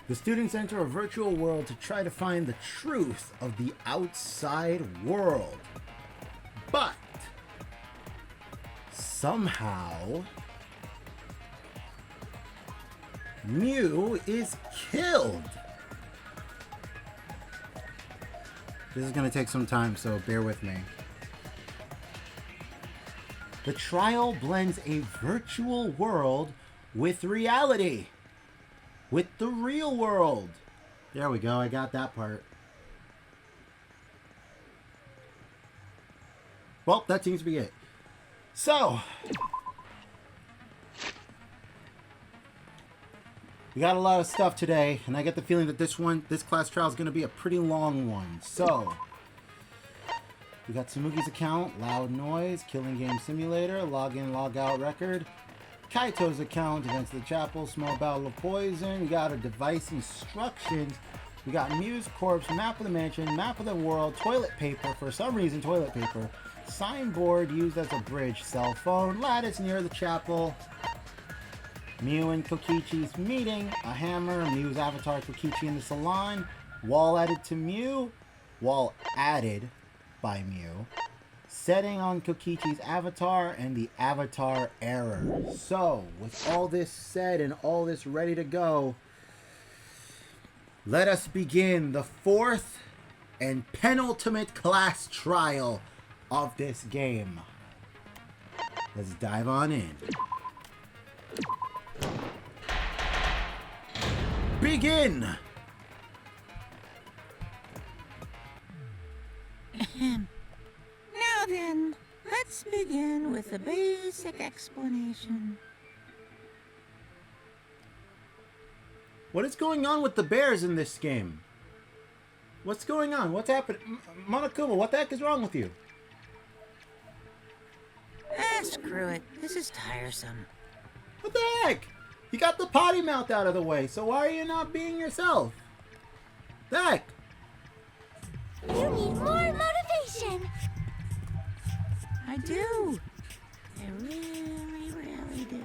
The students enter a virtual world to try to find the truth of the outside world. But somehow Mew is killed. This is going to take some time, so bear with me. The trial blends a virtual world with reality. With the real world. There we go, I got that part. Well, that seems to be it. So, we got a lot of stuff today, and I get the feeling that this class trial is going to be a pretty long one. So, we got Tsumugi's account, Loud Noise, Killing Game Simulator, Login, Logout Record, Kaito's account, Events of the Chapel, Small Battle of Poison. We got our device instructions. We got Mew's Corpse, Map of the Mansion, Map of the World, Toilet Paper, for some reason toilet paper, Signboard used as a bridge, Cell Phone, Lattice near the chapel, Mew and Kokichi's meeting, a hammer, Mew's avatar Kokichi in the salon, wall added to Mew, wall added by Mew, setting on Kokichi's avatar, and the avatar error. So, with all this said and all this ready to go, let us begin the fourth and penultimate class trial of this game. Let's dive on in. Begin! Now then, let's begin with a basic explanation. What is going on with the bears in this game? What's going on? What's happening? Monokuma, what the heck is wrong with you? Screw it. This is tiresome. What the heck? You got the potty mouth out of the way, so why are you not being yourself? The heck? You need more motivation! I do. I really, really do.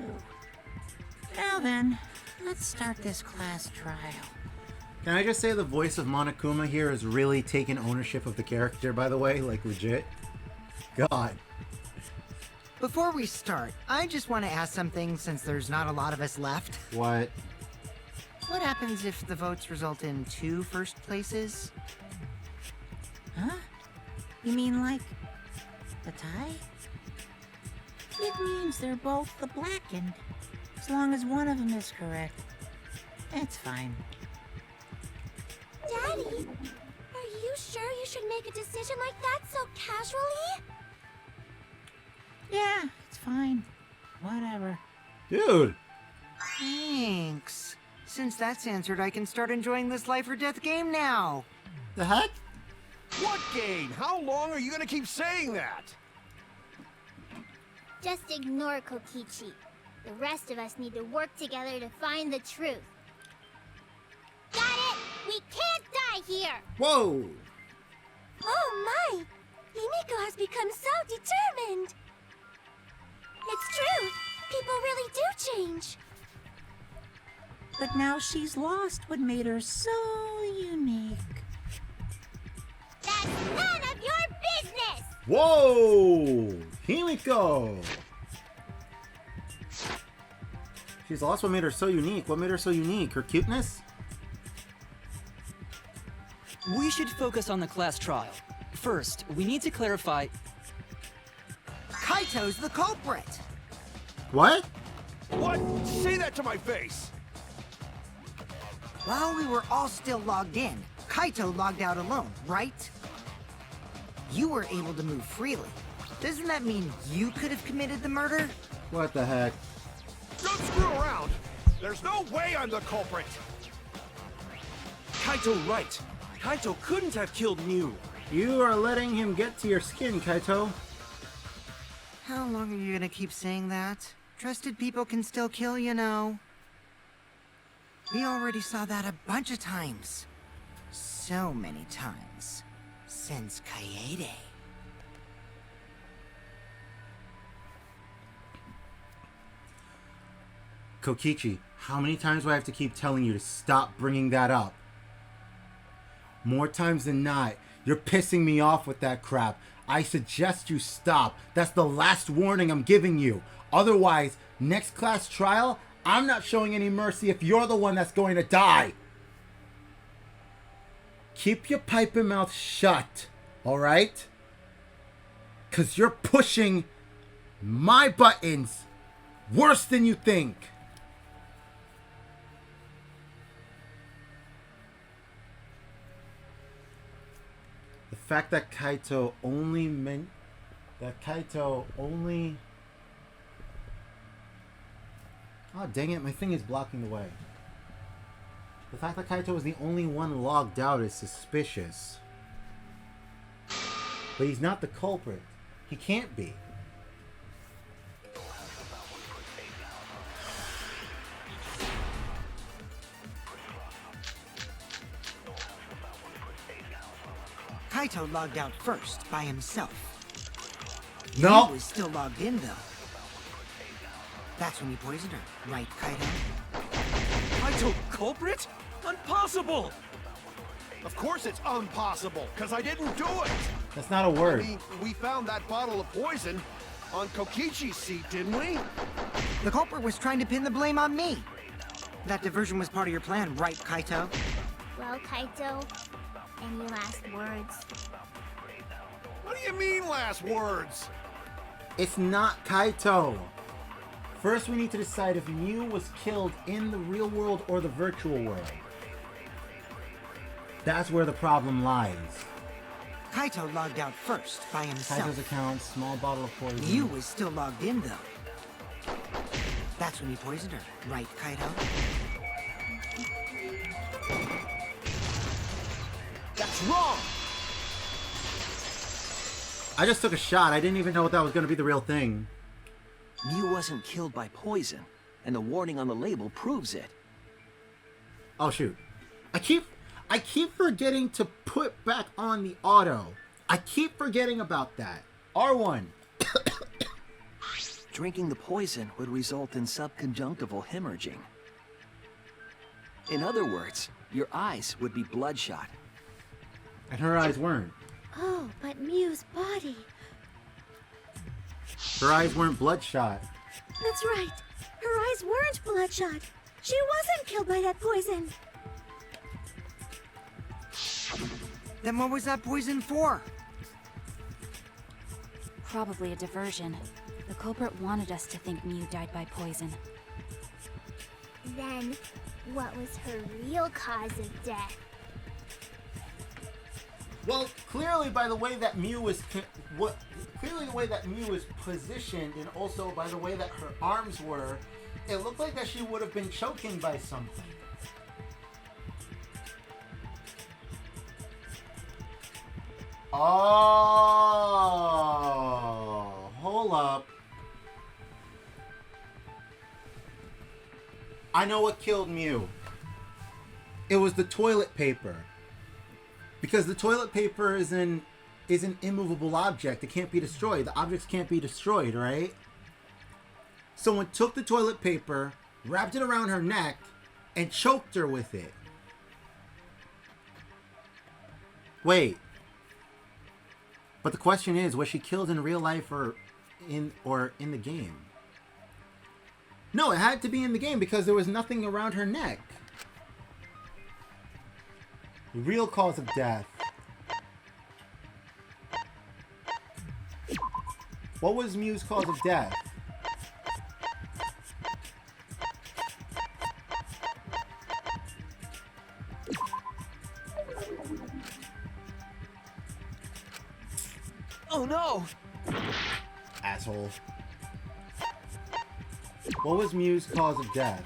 Now then, let's start this class trial. Can I just say the voice of Monokuma here is really taking ownership of the character, by the way? Like, legit? God. Before we start, I just want to ask something since there's not a lot of us left. What? What happens if the votes result in 2 first places? Huh? You mean like the tie? It means they're both the blackened. As long as one of them is correct. It's fine. Daddy, are you sure you should make a decision like that so casually? Yeah, it's fine. Whatever. Dude! Thanks. Since that's answered, I can start enjoying this life or death game now. The heck? What game? How long are you gonna keep saying that? Just ignore Kokichi. The rest of us need to work together to find the truth. Got it! We can't die here! Whoa! Oh my! Himiko has become so determined! It's true! People really do change! But now she's lost what made her so unique. That's none of your business! Whoa! Himiko! She's lost what made her so unique. What made her so unique? Her cuteness? We should focus on the class trial. First, we need to clarify... Kaito's the culprit! What? What? Say that to my face! While we were all still logged in, Kaito logged out alone, right? You were able to move freely. Doesn't that mean you could have committed the murder? What the heck? Don't screw around! There's no way I'm the culprit! Kaito right. Kaito couldn't have killed Mew. You are letting him get to your skin, Kaito. How long are you gonna keep saying that? Trusted people can still kill, you know. We already saw that a bunch of times. So many times. Since Kaede. Kokichi, how many times do I have to keep telling you to stop bringing that up? More times than not, you're pissing me off with that crap. I suggest you stop. That's the last warning I'm giving you. Otherwise, next class trial, I'm not showing any mercy if you're the one that's going to die. Keep your piping mouth shut, alright? Because you're pushing my buttons worse than you think. The fact that Kaito only oh, dang it, my thing is blocking the way. The fact that Kaito was the only one logged out is suspicious. But he's not the culprit. He can't be. Kaito logged out first by himself. No! He was still logged in, though. That's when you poisoned her, right, Kaito? Kaito culprit? Impossible! Of course it's impossible, because I didn't do it! That's not a word. I mean, we found that bottle of poison on Kokichi's seat, didn't we? The culprit was trying to pin the blame on me. That diversion was part of your plan, right, Kaito? Well, Kaito, any last words? What do you mean, last words? It's not Kaito. First, we need to decide if Mew was killed in the real world or the virtual world. That's where the problem lies. Kaito logged out first by himself. Kaito's account, small bottle of poison. Mew was still logged in, though. That's when you poisoned her, right, Kaito? That's wrong! I just took a shot. I didn't even know that was going to be the real thing. Mew wasn't killed by poison, and the warning on the label proves it. Oh, shoot. I keep forgetting to put back on the auto. I keep forgetting about that. R1. Drinking the poison would result in subconjunctival hemorrhaging. In other words, your eyes would be bloodshot. And her eyes weren't. Oh, but Mew's body. Her eyes weren't bloodshot. That's right. Her eyes weren't bloodshot. She wasn't killed by that poison. Then what was that poison for? Probably a diversion. The culprit wanted us to think Mew died by poison. Then, what was her real cause of death? Well, clearly by the way that Mew was positioned, and also by the way that her arms were, it looked like that she would have been choking by something. Oh, hold up. I know what killed Mew. It was the toilet paper. Because the toilet paper is an immovable object. It can't be destroyed. The objects can't be destroyed, right? Someone took the toilet paper, wrapped it around her neck, and choked her with it. Wait. But the question is, was she killed in real life or in the game? No, it had to be in the game because there was nothing around her neck. The real cause of death. What was Mew's cause of death? Oh no! Asshole. What was Mew's cause of death?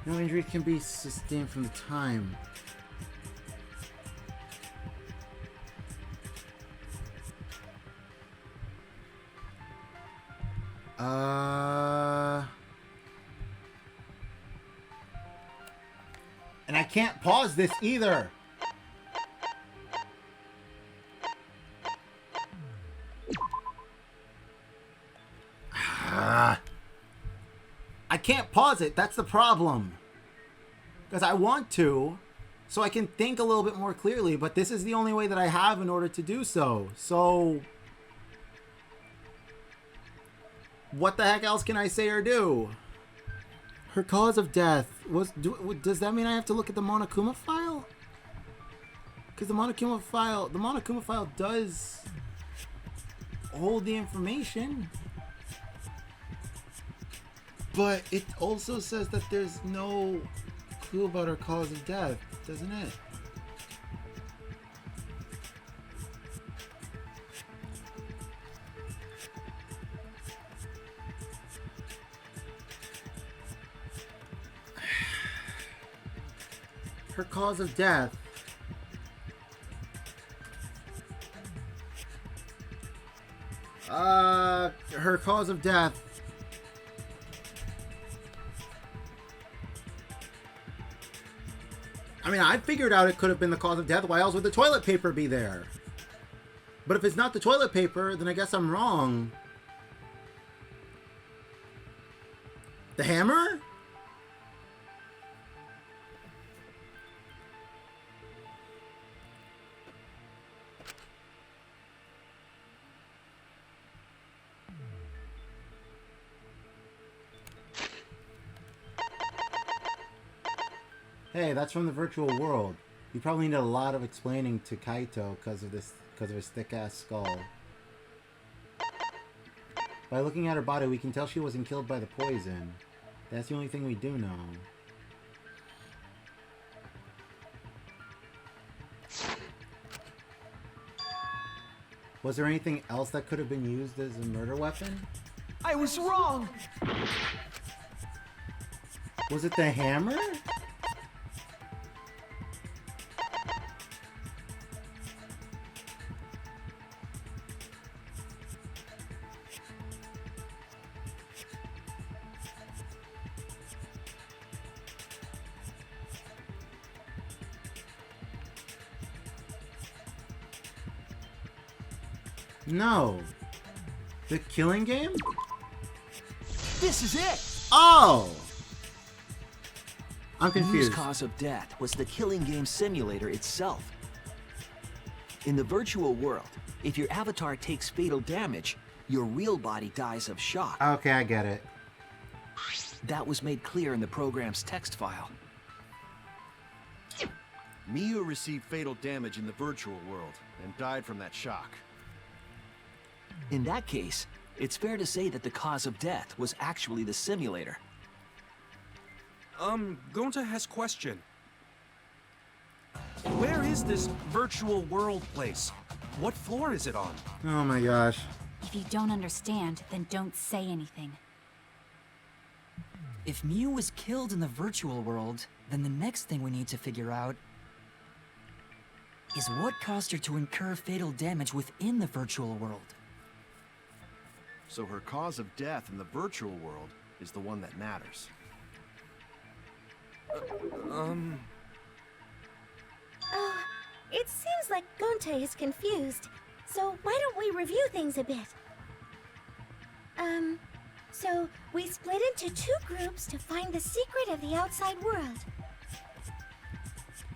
No injury can be sustained from the time. And I can't pause this either. I can't pause it. That's the problem. Because I want to, so I can think a little bit more clearly, but this is the only way that I have in order to do so. So, what the heck else can I say or do? Her cause of death was... does that mean I have to look at the Monokuma file? Because the Monokuma file does hold the information. But it also says that there's no clue about her cause of death, doesn't it? Her cause of death. Her cause of death. I mean, I figured out it could have been the cause of death. Why else would the toilet paper be there? But if it's not the toilet paper, then I guess I'm wrong. The hammer? Hey, that's from the virtual world. You probably need a lot of explaining to Kaito because of his thick-ass skull. By looking at her body, we can tell she wasn't killed by the poison. That's the only thing we do know. Was there anything else that could have been used as a murder weapon? I was wrong! Was it the hammer? No. The killing game? This is it! Oh! I'm Mew's confused. cause of death was the killing game simulator itself. In the virtual world, if your avatar takes fatal damage, your real body dies of shock. Okay, I get it. That was made clear in the program's text file. Miu received fatal damage in the virtual world and died from that shock. In that case, it's fair to say that the cause of death was actually the simulator. Gonta has question. Where is this virtual world place? What floor is it on? Oh my gosh. If you don't understand, then don't say anything. If Mew was killed in the virtual world, then the next thing we need to figure out is what caused her to incur fatal damage within the virtual world. So her cause of death in the virtual world is the one that matters. It seems like Gonta is confused. So why don't we review things a bit? So we split into 2 groups to find the secret of the outside world.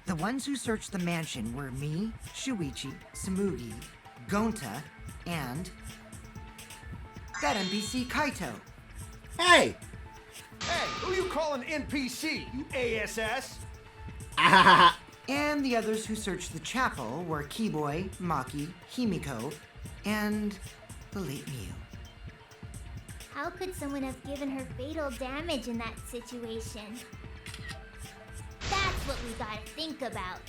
The ones who searched the mansion were me, Shuichi, Samugi, Gonta, and that NPC Kaito. Hey! Hey, who you calling NPC, you ASS? And the others who searched the chapel were Keyboy, Maki, Himiko, and the late Mew. How could someone have given her fatal damage in that situation? That's what we gotta think about.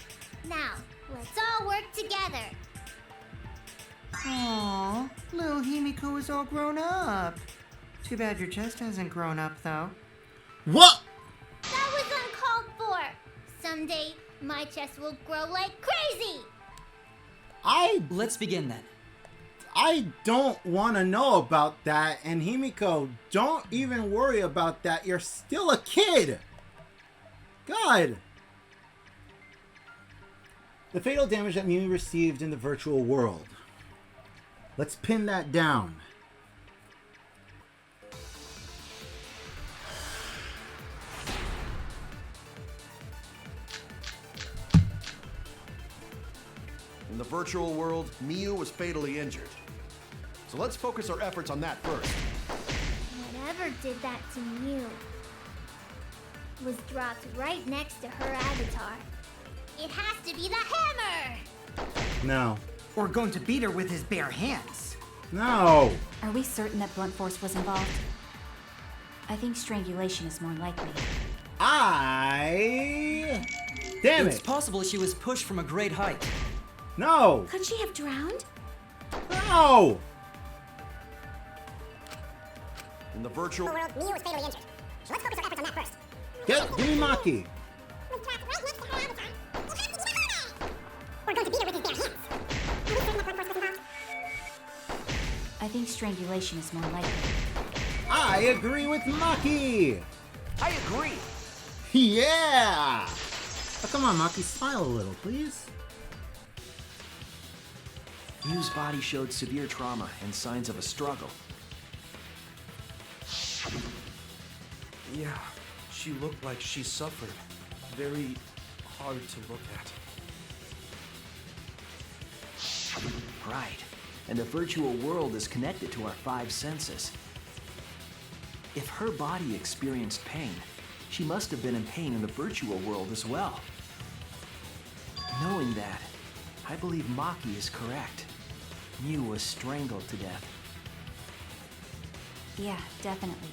Now, let's all work together. Aww, little Himiko is all grown up. Too bad your chest hasn't grown up, though. What? That was uncalled for. Someday, my chest will grow like crazy. Let's begin then. I don't want to know about that. And Himiko, don't even worry about that. You're still a kid. God. The fatal damage that Mew received in the virtual world. Let's pin that down. In the virtual world, Mew was fatally injured. So let's focus our efforts on that first. Whatever did that to Mew was dropped right next to her avatar. It has to be the hammer! No. Or going to beat her with his bare hands. No! Are we certain that blunt force was involved? I think strangulation is more likely. Damn It's it! possible she was pushed from a great height. No! Could she have drowned? No! In the virtual world, Mew was fatally injured. So let's focus our efforts on that first. Give me Maki. Was dropped right next to her avatar. It has to be the hammer! Or going to beat her with his bare hands. Are we certain that blunt force was involved? I think strangulation is more likely. I agree with Maki. I agree. Yeah! Oh, come on, Maki, smile a little, please. Mew's body showed severe trauma and signs of a struggle. Yeah, she looked like she suffered. Very hard to look at. Right. And the virtual world is connected to our 5 senses. If her body experienced pain, she must have been in pain in the virtual world as well. Knowing that, I believe Maki is correct. Mew was strangled to death. Yeah, definitely.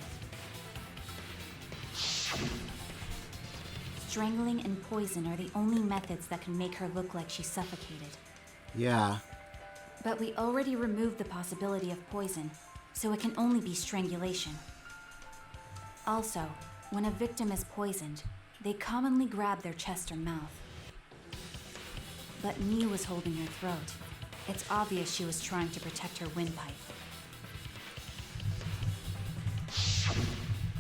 Strangling and poison are the only methods that can make her look like she suffocated. Yeah. But we already removed the possibility of poison, so it can only be strangulation. Also, when a victim is poisoned, they commonly grab their chest or mouth. But Mew was holding her throat. It's obvious she was trying to protect her windpipe.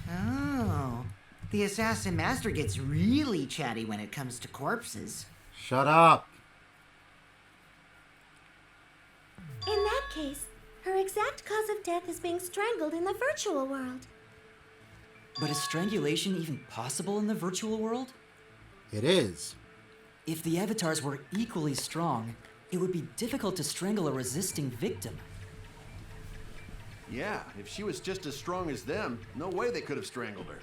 Oh. The Assassin Master gets really chatty when it comes to corpses. Shut up. In that case, her exact cause of death is being strangled in the virtual world. But is strangulation even possible in the virtual world? It is. If the avatars were equally strong, it would be difficult to strangle a resisting victim. Yeah, if she was just as strong as them, no way they could have strangled her.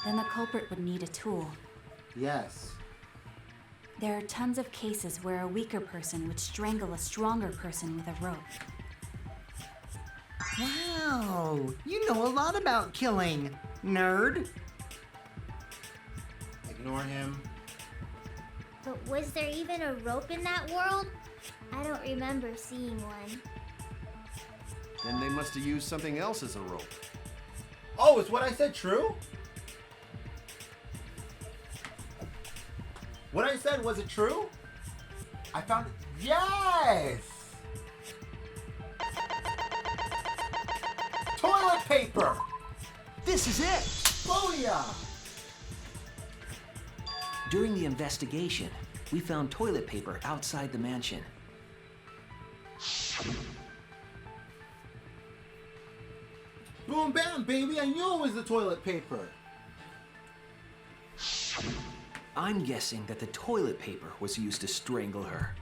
Then the culprit would need a tool. Yes. There are tons of cases where a weaker person would strangle a stronger person with a rope. Wow, you know a lot about killing, nerd. Ignore him. But was there even a rope in that world? I don't remember seeing one. Then they must have used something else as a rope. Oh, is what I said true? What I said, was it true? I found it. Yes! Toilet paper! This is it! Booyah! During the investigation, we found toilet paper outside the mansion. Boom bam, baby! I knew it was the toilet paper! I'm guessing that the toilet paper was used to strangle her.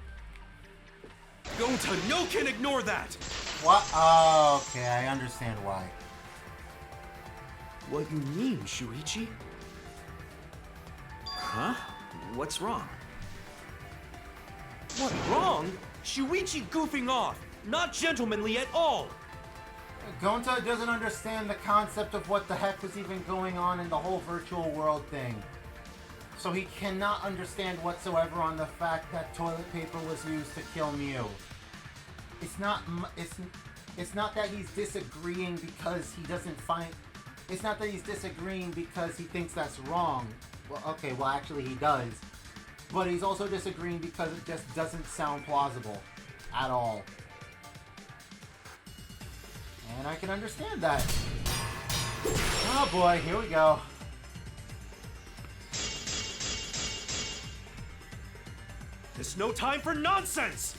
Gonta, no can ignore that! What? Oh, okay, I understand why. What you mean, Shuichi? Huh? What's wrong? What, wrong? Shuichi goofing off! Not gentlemanly at all! Gonta doesn't understand the concept of what the heck was even going on in the whole virtual world thing. So he cannot understand whatsoever on the fact that toilet paper was used to kill Mew. It's not that he's disagreeing because he doesn't find... It's not that he's disagreeing because he thinks that's wrong. Well, okay, well actually he does. But he's also disagreeing because it just doesn't sound plausible at all. And I can understand that. Oh boy, here we go. There's no time for nonsense!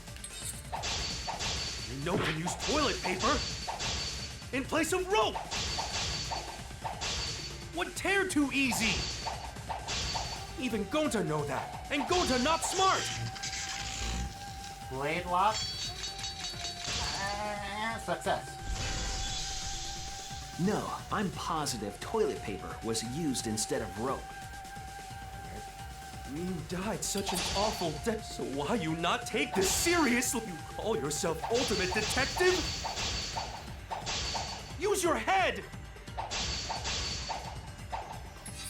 You know can use toilet paper in place of rope! Would tear too easy! Even Gonta know that, and Gonta not smart! Blade lock. Success. No, I'm positive toilet paper was used instead of rope. You died such an awful death, so why you not take this seriously? You call yourself ultimate detective? Use your head!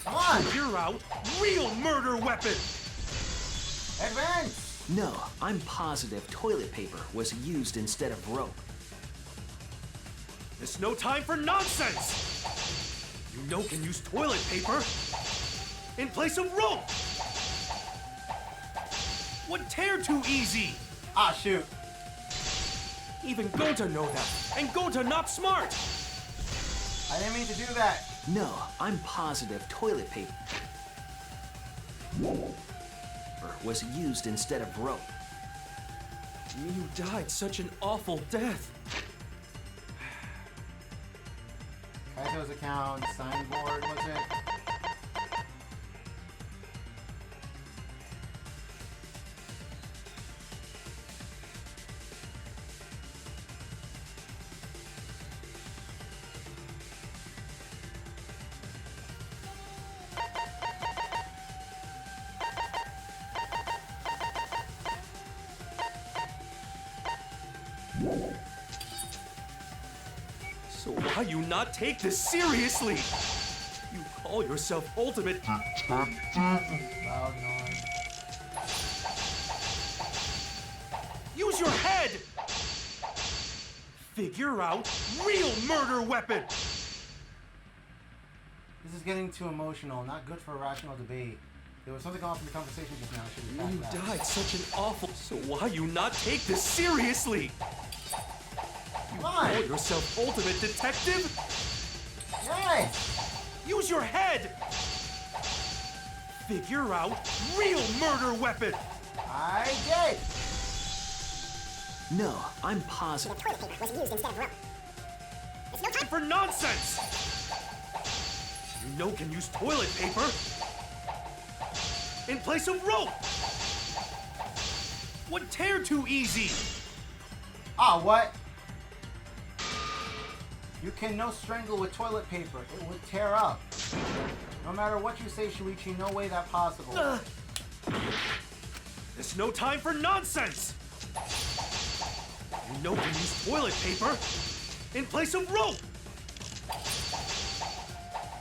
Come on! Figure out real murder weapon! Advance! No, I'm positive toilet paper was used instead of rope. There's no time for nonsense! You know can use toilet paper in place of rope! Would tear too easy! Ah, shoot. Even Gonta know that, and Gonta not smart! I didn't mean to do that. No, I'm positive toilet paper was used instead of rope. You died such an awful death. Kaito's account, signboard, was it? So why you not take this seriously? You call yourself ultimate. Loud noise. Use your head! Figure out real murder weapon! This is getting too emotional. Not good for a rational debate. There was something off in the conversation just now. I should have You backed that. died such an awful. So why you not take this seriously? You Why? call yourself ultimate detective? Yay! Use your head! Figure out real murder weapon! I did! No, I'm positive. It's no time for nonsense! You know can use toilet paper in place of rope! Would tear too easy! Ah, what? You can no strangle with toilet paper. It would tear up. No matter what you say, Shuichi, no way that possible. There's no time for nonsense! You know can use toilet paper in place of rope!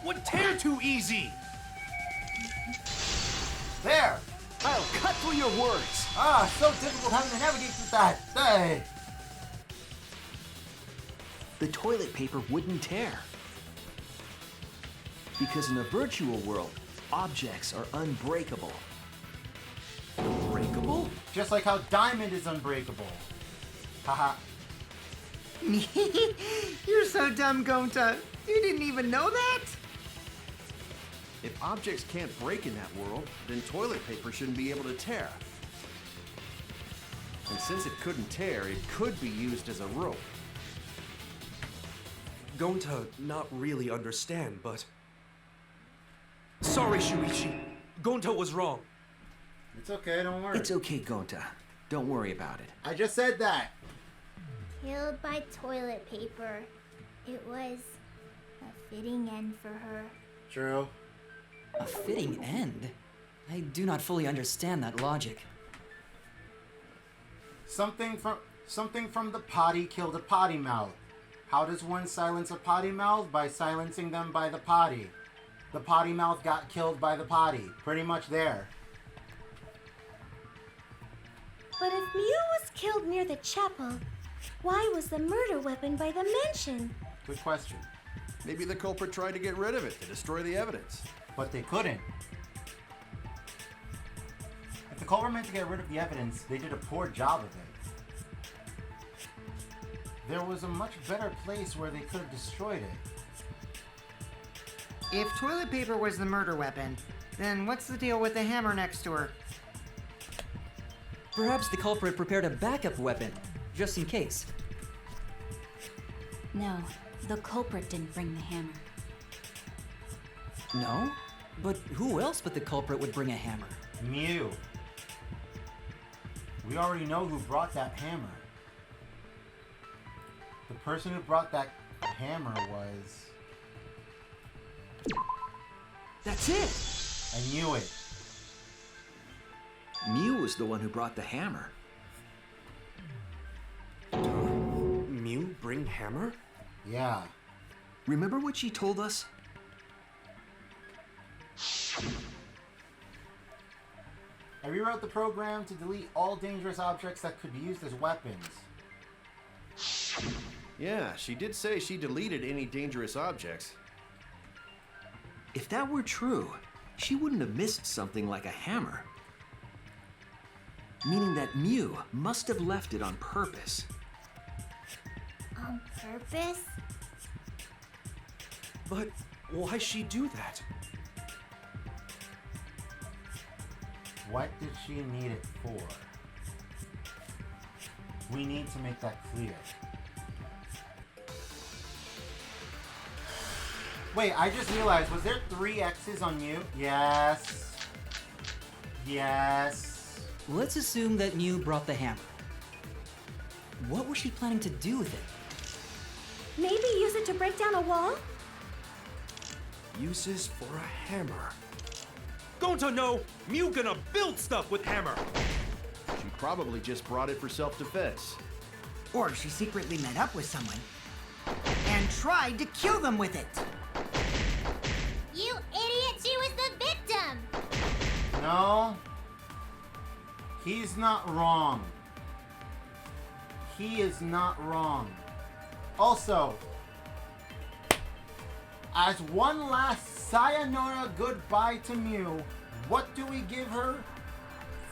Would tear too easy! There! I'll cut through your words. Ah, so difficult having to navigate through that. Hey! The toilet paper wouldn't tear. Because in the virtual world, objects are unbreakable. Unbreakable? Just like how diamond is unbreakable. Haha. You're so dumb, Gonta. You didn't even know that? If objects can't break in that world, then toilet paper shouldn't be able to tear. And since it couldn't tear, it could be used as a rope. Gonta not really understand, but... Sorry, Shuichi. Gonta was wrong. It's okay, don't worry. It's okay, Gonta. Don't worry about it. I just said that. Killed by toilet paper. It was a fitting end for her. True. A fitting end? I do not fully understand that logic. Something from the potty killed a potty mouth. How does one silence a potty mouth? By silencing them by the potty. The potty mouth got killed by the potty. Pretty much there. But if Mew was killed near the chapel, why was the murder weapon by the mansion? Good question. Maybe the culprit tried to get rid of it to destroy the evidence. But they couldn't. If the culprit meant to get rid of the evidence, they did a poor job of it. There was a much better place where they could have destroyed it. If toilet paper was the murder weapon, then what's the deal with the hammer next to her? Perhaps the culprit prepared a backup weapon, just in case. No, the culprit didn't bring the hammer. No? But who else but the culprit would bring a hammer? Mew. We already know who brought that hammer. The person who brought that hammer was... That's it! I knew it. Mew was the one who brought the hammer. Mew bring hammer? Yeah. Remember what she told us? I rewrote the program to delete all dangerous objects that could be used as weapons. Yeah, she did say she deleted any dangerous objects. If that were true, she wouldn't have missed something like a hammer. Meaning that Mew must have left it on purpose. On purpose? But why she do that? What did she need it for? We need to make that clear. Wait, I just realized, was there 3 X's on Mew? Yes. Yes. Let's assume that Mew brought the hammer. What was she planning to do with it? Maybe use it to break down a wall? Uses for a hammer. Don't you know? Mew gonna build stuff with hammer. She probably just brought it for self-defense. Or she secretly met up with someone and tried to kill them with it. You idiot! She was the victim! No. He's not wrong. He is not wrong. Also, as one last sayonara goodbye to Mew, what do we give her?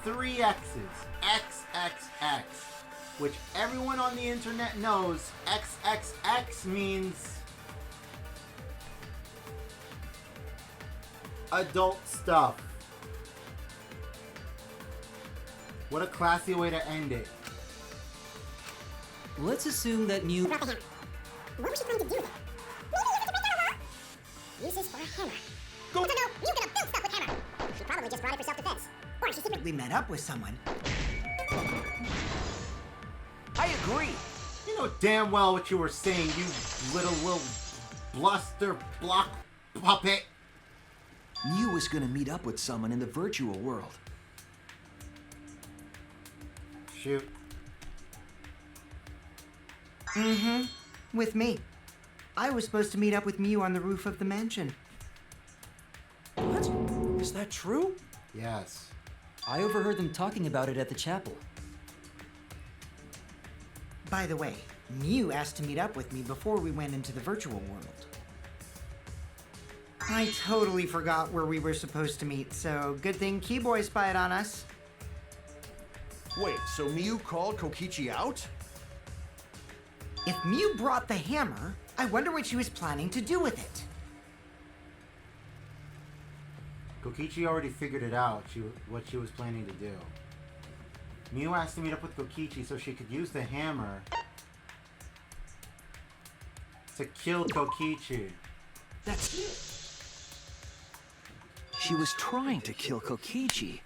3 X's. XXX. Which everyone on the internet knows XXX means adult stuff. What a classy way to end it. Let's assume that Mew... What was she trying to do with it? Maybe use it to break down a wall? Uses for a hammer. Go! No, Mew gonna build stuff with hammer. She probably just brought it for self-defense. Or she secretly... We met up with someone. I agree! You know damn well what you were saying, you little bluster block puppet. Mew was gonna meet up with someone in the virtual world. Shoot. With me. I was supposed to meet up with Mew on the roof of the mansion. What? Is that true? Yes. I overheard them talking about it at the chapel. By the way, Mew asked to meet up with me before we went into the virtual world. I totally forgot where we were supposed to meet, so good thing Keyboy spied on us. Wait, so Mew called Kokichi out? If Mew brought the hammer, I wonder what she was planning to do with it. Kokichi already figured it out, what she was planning to do. Mew asked to meet up with Kokichi so she could use the hammer to kill Kokichi. That's it. She was trying to kill Kokichi.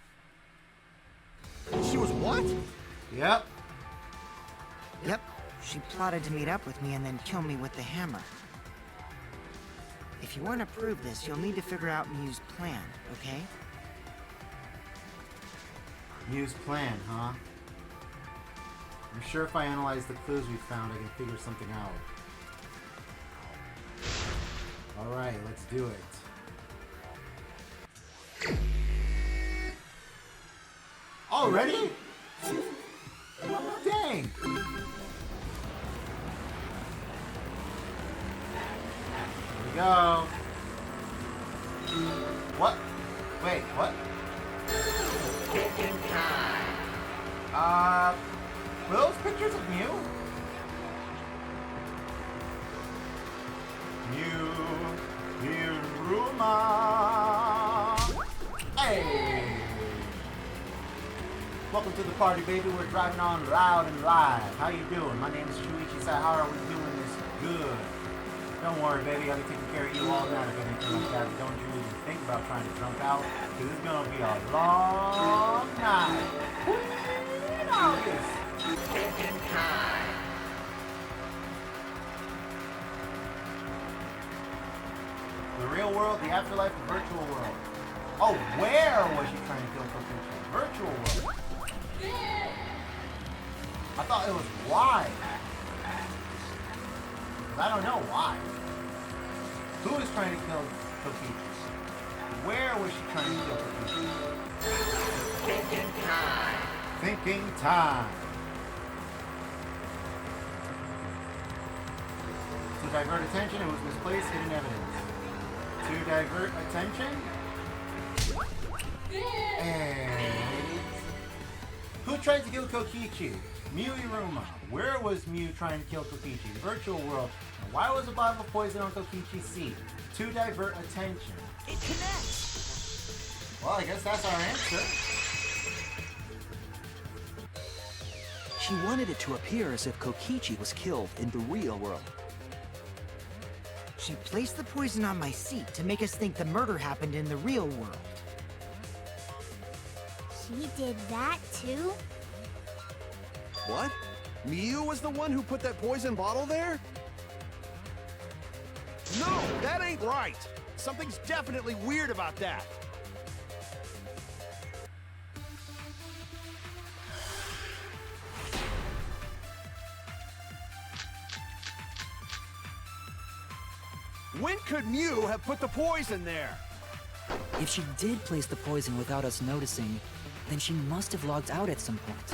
She was what? Yep. Yep, she plotted to meet up with me and then kill me with the hammer. If you want to prove this, you'll need to figure out Mew's plan, okay? Mew's plan, huh? I'm sure if I analyze the clues we found, I can figure something out. Alright, let's do it. Already? Dang! Here we go. What? Wait, what? Were those pictures of Mew? Hiruma! Hey! Welcome to the party, baby. We're driving on loud and live. How you doing? My name is Shuichi Sai. How are we doing this? Good. Don't worry, baby. I'll be taking care of you all night if anything like that. Don't you even think about trying to drunk out, because it's going to be a long night. In August. The real world, the afterlife, the virtual world. Oh, where was she trying to kill Kokichi? Virtual world. I thought it was why. I don't know why. Who is trying to kill Kokichi? Where was she trying to kill Kokichi? Thinking time. Thinking time. To divert attention, it was misplaced hidden evidence. To divert attention. And who tried to kill Kokichi? Mew Iruma. Where was Mew trying to kill Kokichi? Virtual world. And why was a bottle of poison on Kokichi's seat? To divert attention. It connects! Well, I guess that's our answer. She wanted it to appear as if Kokichi was killed in the real world. She placed the poison on my seat to make us think the murder happened in the real world. She did that too? What? Miu was the one who put that poison bottle there? No, that ain't right. Something's definitely weird about that. When could Miu have put the poison there? If she did place the poison without us noticing, then she must have logged out at some point.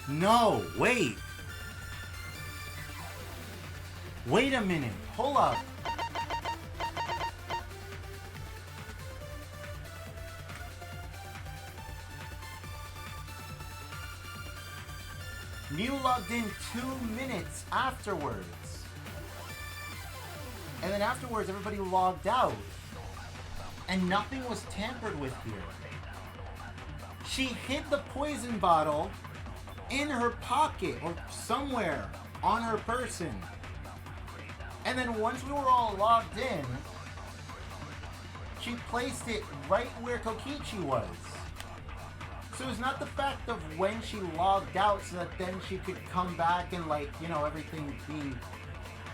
No, wait. Wait a minute. Hold up. Mew logged in 2 minutes afterwards. And then afterwards, everybody logged out. And nothing was tampered with here. She hid the poison bottle in her pocket or somewhere on her person. And then once we were all logged in, she placed it right where Kokichi was. So it's not the fact of when she logged out so that then she could come back and, like, you know, everything being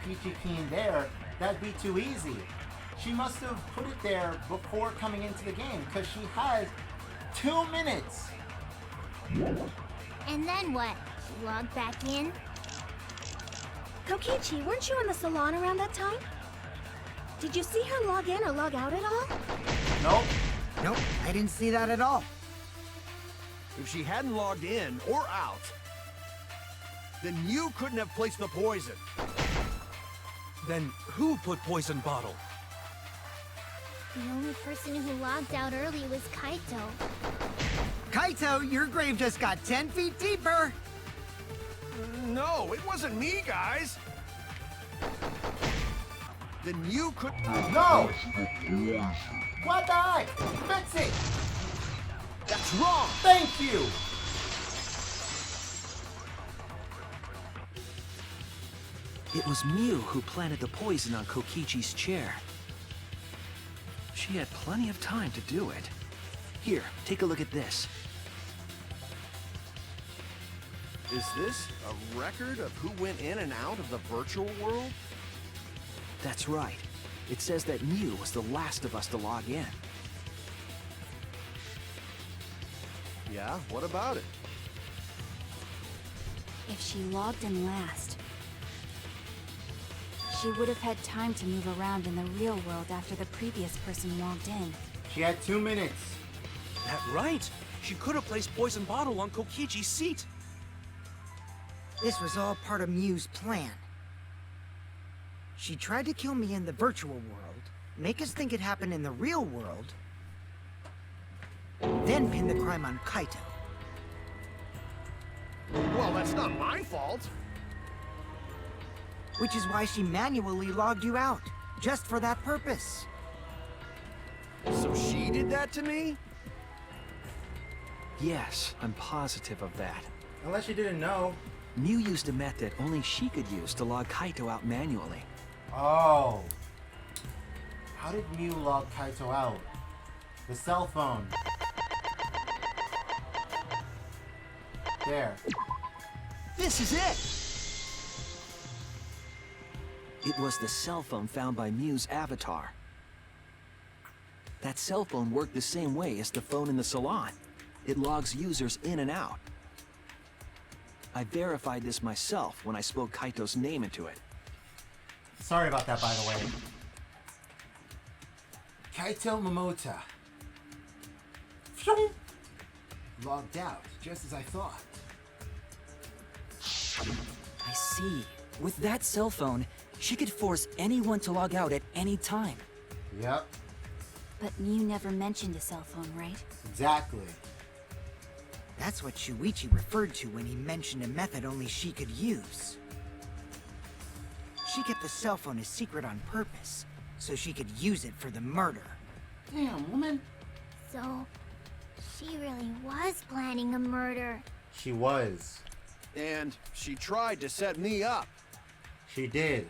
peachy keen there. That'd be too easy. She must have put it there before coming into the game because she had 2 minutes. And then what? She logged back in? Kokichi, weren't you in the salon around that time? Did you see her log in or log out at all? Nope. Nope, I didn't see that at all. If she hadn't logged in or out, then you couldn't have placed the poison. Then who put poison bottle? The only person who logged out early was Kaito. Kaito, your grave just got 10 feet deeper! No, it wasn't me, guys. Then you could... No! What the heck? Fix it! That's wrong! Thank you! It was Miu who planted the poison on Kokichi's chair. She had plenty of time to do it. Here, take a look at this. Is this a record of who went in and out of the virtual world? That's right. It says that Miu was the last of us to log in. Yeah, what about it? If she logged in last, she would have had time to move around in the real world after the previous person logged in. She had 2 minutes. That right. She could have placed poison bottle on Kokichi's seat. This was all part of Miu's plan. She tried to kill me in the virtual world, make us think it happened in the real world, then pin the crime on Kaito. Well, that's not my fault. Which is why she manually logged you out. just for that purpose. So she did that to me? Yes, I'm positive of that. Unless you didn't know. Mew used a method only she could use to log Kaito out manually. Oh. How did Mew log Kaito out? The cell phone. There. This is it! It was the cell phone found by Mew's avatar. That cell phone worked the same way as the phone in the salon. It logs users in and out. I verified this myself when I spoke Kaito's name into it. Sorry about that, by the way. Kaito Momota. Phew! Logged out, just as I thought. I see. With that cell phone, she could force anyone to log out at any time. Yep, But Mew never mentioned a cell phone, right? exactly. That's what Shuichi referred to when he mentioned a method only she could use. She kept the cell phone a secret on purpose, so she could use it for the murder. Damn, woman. So, she really was planning a murder. She was. And she tried to set me up. She did.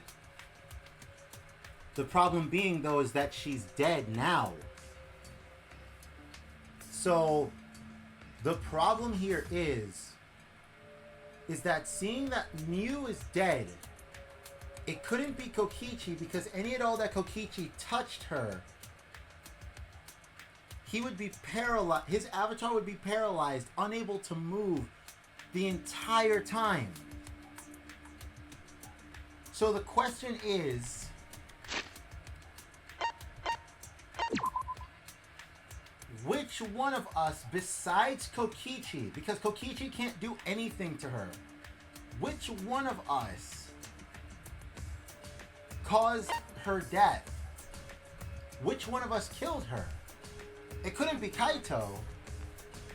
The problem being, though, is that she's dead now. So, the problem here is that seeing that Mew is dead, it couldn't be Kokichi because any and all that Kokichi touched her, he would be paralyzed. His avatar would be paralyzed, unable to move the entire time. So the question is, which one of us besides Kokichi, because Kokichi can't do anything to her, which one of us caused her death? Which one of us killed her? It couldn't be Kaito,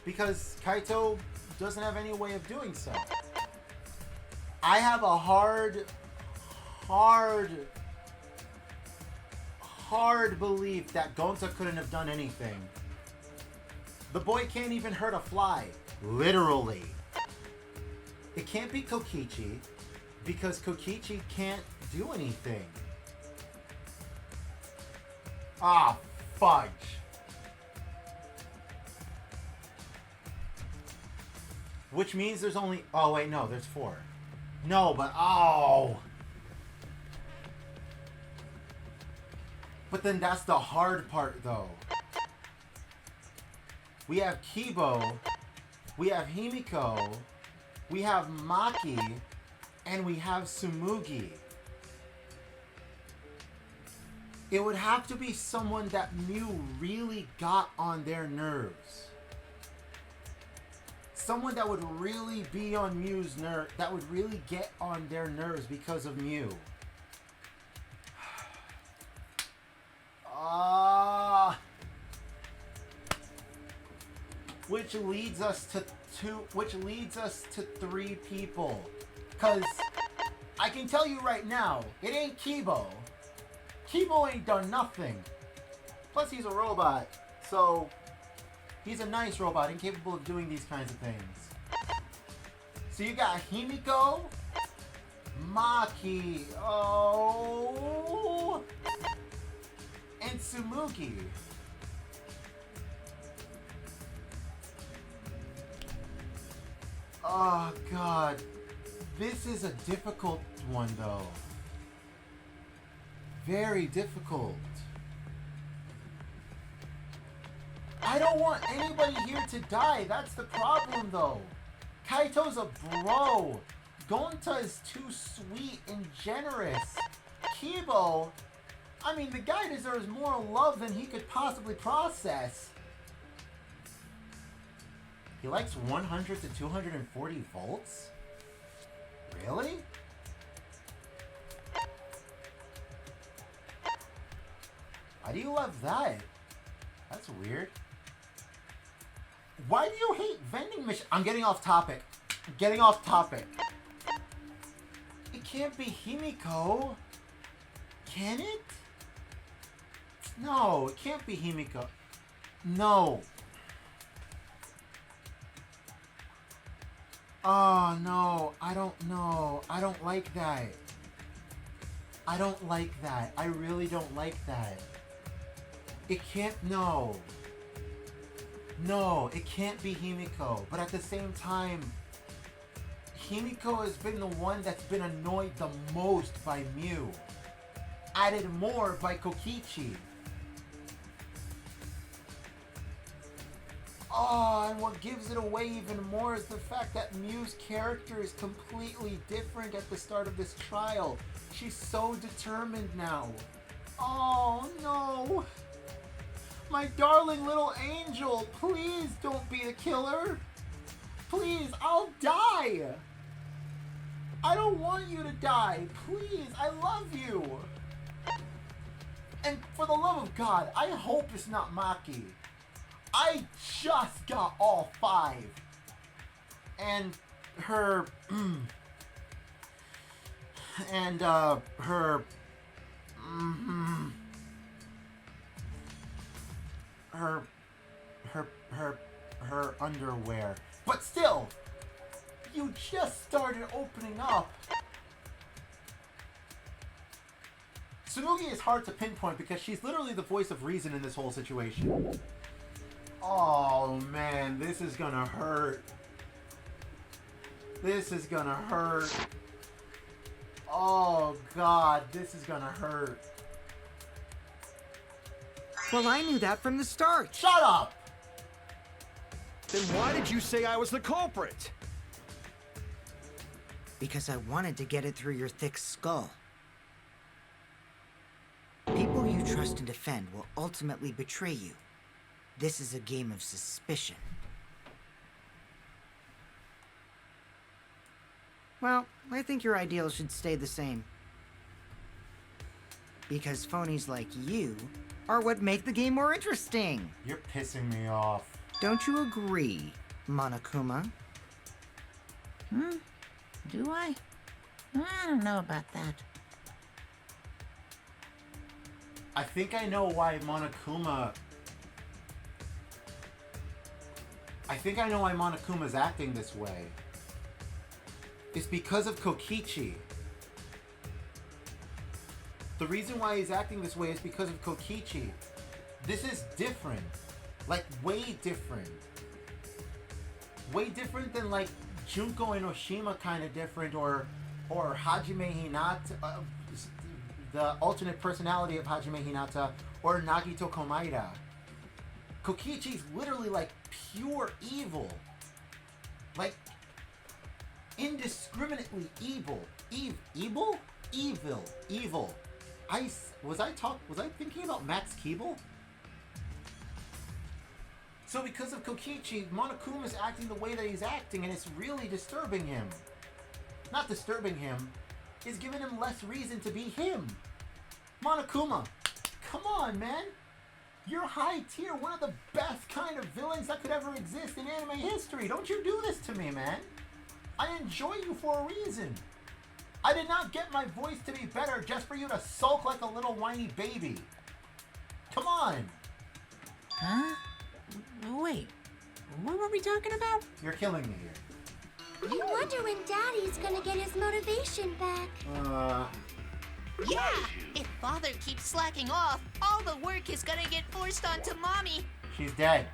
because Kaito doesn't have any way of doing so. I have a hard belief that Gonta couldn't have done anything. The boy can't even hurt a fly. Literally. It can't be Kokichi, because Kokichi can't do anything. Ah, fudge. Which means there's only... Oh, wait, no, there's 4. No, but... Oh! But then that's the hard part, though. We have Kibo, we have Himiko, we have Maki, and we have Tsumugi. It would have to be someone that Mew really got on their nerves. Someone that would really be on Mew's nerve, that would really get on their nerves because of Mew. Which leads us to 3 people. Cause I can tell you right now, it ain't Kibo. Kibo ain't done nothing. Plus he's a robot, so he's a nice robot, incapable of doing these kinds of things. So you got Himiko, Maki, and Tsumugi. Oh god, this is a difficult one though. Very difficult. I don't want anybody here to die. That's the problem, though. Kaito's a bro. Gonta is too sweet and generous. Kibo, I mean, the guy deserves more love than he could possibly process. He likes 100 to 240 volts? Really? Why do you love that? That's weird. Why do you hate vending machines? I'm getting off topic. It can't be Himiko. Can it? No, it can't be Himiko. No. Oh, no. I don't know. I don't like that. I don't like that. I really don't like that. It can't... No. No, it can't be Himiko. But at the same time, Himiko has been the one that's been annoyed the most by Mew. Added more by Kokichi. Oh, and what gives it away even more is the fact that Mew's character is completely different at the start of this trial. She's so determined now. Oh, no. My darling little angel, please don't be the killer. Please, I'll die. I don't want you to die. Please, I love you. And for the love of God, I hope it's not Maki. I just got all 5. And her... and, her... Her underwear. But still, you just started opening up. Tsumugi is hard to pinpoint because she's literally the voice of reason in this whole situation. Oh man, this is gonna hurt. This is gonna hurt. Oh god, this is gonna hurt. Well, I knew that from the start. Shut up! Then why did you say I was the culprit? Because I wanted to get it through your thick skull. People you trust and defend will ultimately betray you. This is a game of suspicion. Well, I think your ideals should stay the same. Because phonies like you are what make the game more interesting. You're pissing me off. Don't you agree, Monokuma? Do I? I don't know about that. I think I know why Monokuma... I think I know why Monokuma's acting this way. It's because of Kokichi. The reason why he's acting this way is because of Kokichi. This is different. Like, way different. Way different than, like, Junko and Oshima kind of different, or Hajime Hinata, the alternate personality of Hajime Hinata, or Nagito Komaeda. Kokichi's literally, like, pure evil. Like, indiscriminately evil. Evil? Evil. Was I thinking about Max Keeble? So because of Kokichi, Monokuma's acting the way that he's acting, and it's really disturbing him. Not disturbing him, it's giving him less reason to be him. Monokuma, come on, man. You're high tier, one of the best kind of villains that could ever exist in anime history. Don't you do this to me, man. I enjoy you for a reason. I did not get my voice to be better just for you to sulk like a little whiny baby. Come on. Huh? Wait, what were we talking about? You're killing me here. I wonder when Daddy's gonna get his motivation back. Yeah! If Father keeps slacking off, all the work is gonna get forced onto Mommy. She's dead.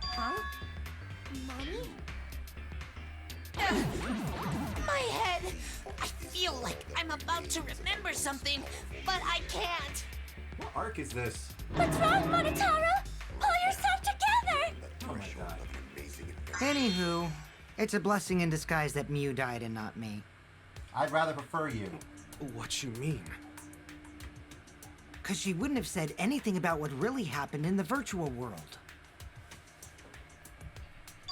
Huh? Mommy? My head! I feel like I'm about to remember something, but I can't. What arc is this? What's wrong, Monotaro? Pull yourself together! Oh my god. Anywho, it's a blessing in disguise that Mew died and not me. I'd rather prefer you. What you mean? Because she wouldn't have said anything about what really happened in the virtual world.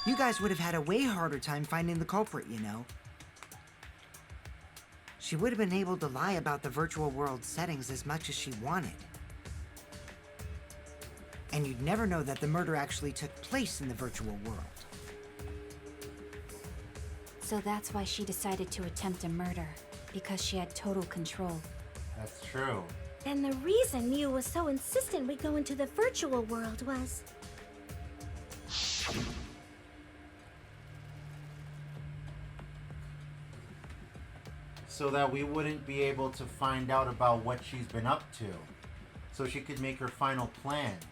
You guys would have had a way harder time finding the culprit, you know. She would have been able to lie about the virtual world settings as much as she wanted. And you'd never know that the murder actually took place in the virtual world. So that's why she decided to attempt a murder, because she had total control. That's true. And the reason Mew was so insistent we go into the virtual world was... so that we wouldn't be able to find out about what she's been up to, so she could make her final plans.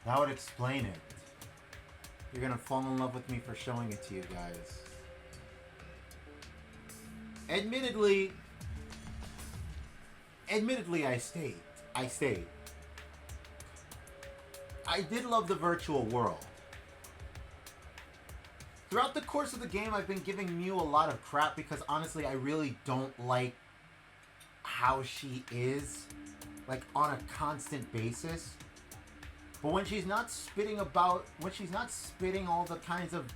That would explain it. You're gonna fall in love with me for showing it to you guys. Admittedly, I stayed. I did love the virtual world. Throughout the course of the game, I've been giving Mew a lot of crap because honestly, I really don't like how she is, like, on a constant basis. But when she's not spitting all the kinds of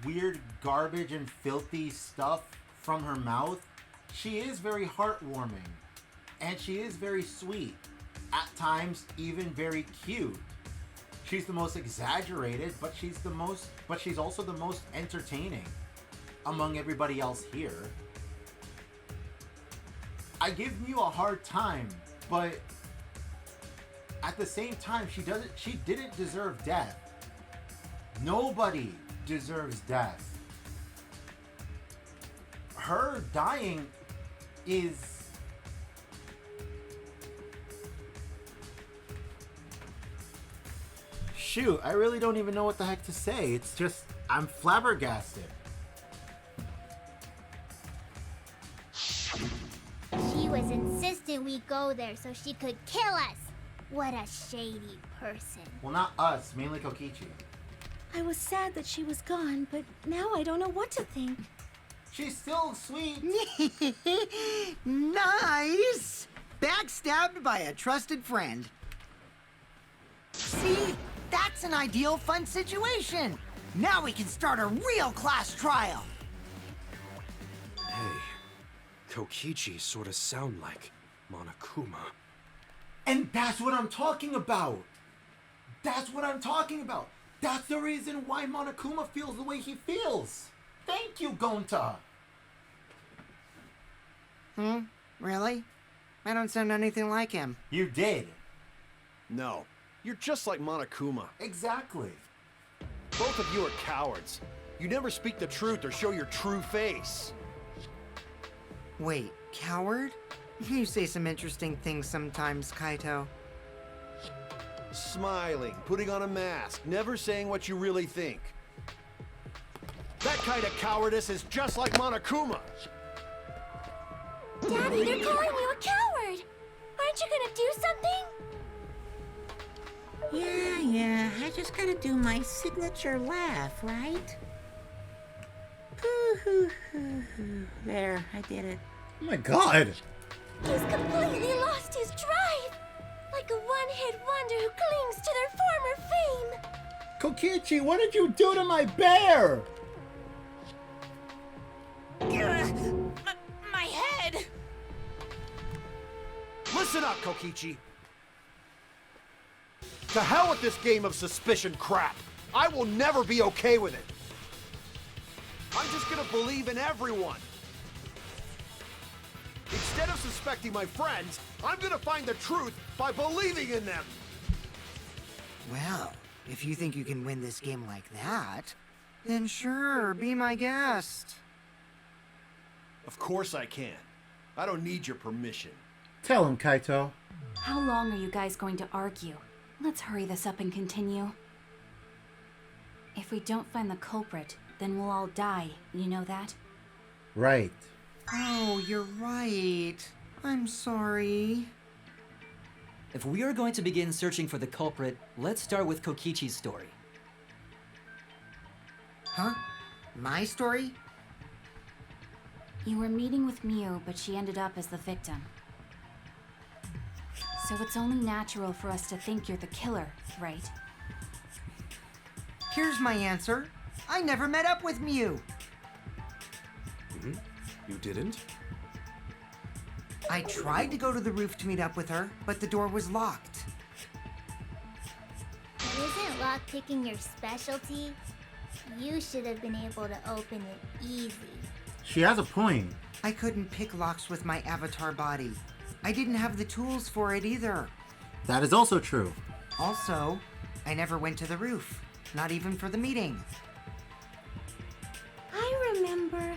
weird garbage and filthy stuff from her mouth, she is very heartwarming. And she is very sweet. At times, even very cute. She's the most exaggerated, but she's also the most entertaining among everybody else here. I give Mew a hard time, but at the same time, she didn't deserve death. Nobody deserves death. Her dying is... shoot, I really don't even know what the heck to say. It's just, I'm flabbergasted. She was insistent we go there so she could kill us. What a shady person. Well, not us, mainly Kokichi. I was sad that she was gone, but now I don't know what to think. She's still sweet. Nice! Backstabbed by a trusted friend. See? That's an ideal fun situation! Now we can start a real class trial! Hey, Kokichi sorta sound like Monokuma. And that's what I'm talking about! That's what I'm talking about! That's the reason why Monokuma feels the way he feels! Thank you, Gonta! Really? I don't sound anything like him. You did. No. You're just like Monokuma. Exactly. Both of you are cowards. You never speak the truth or show your true face. Wait, coward? You say some interesting things sometimes, Kaito. Smiling, putting on a mask, never saying what you really think. That kind of cowardice is just like Monokuma. Daddy, they're calling you a coward! Aren't you gonna do something? Yeah, I just gotta do my signature laugh, right? There, I did it. Oh my god! He's completely lost his drive! Like a one-hit wonder who clings to their former fame! Kokichi, what did you do to my bear? My head! Listen up, Kokichi. To hell with this game of suspicion crap. I will never be okay with it. I'm just gonna believe in everyone. Instead of suspecting my friends, I'm gonna find the truth by believing in them. Well, if you think you can win this game like that, then sure, be my guest. Of course I can. I don't need your permission. Tell him, Kaito. How long are you guys going to argue? Let's hurry this up and continue. If we don't find the culprit, then we'll all die. You know that? Right. Oh, you're right. I'm sorry. If we are going to begin searching for the culprit, let's start with Kokichi's story. Huh? My story? You were meeting with Mew, but she ended up as the victim. So it's only natural for us to think you're the killer, right? Here's my answer. I never met up with Mew. You didn't? I tried to go to the roof to meet up with her, but the door was locked. But isn't lockpicking your specialty? You should have been able to open it easy. She has a point. I couldn't pick locks with my avatar body. I didn't have the tools for it either. That is also true. Also, I never went to the roof. Not even for the meeting. I remember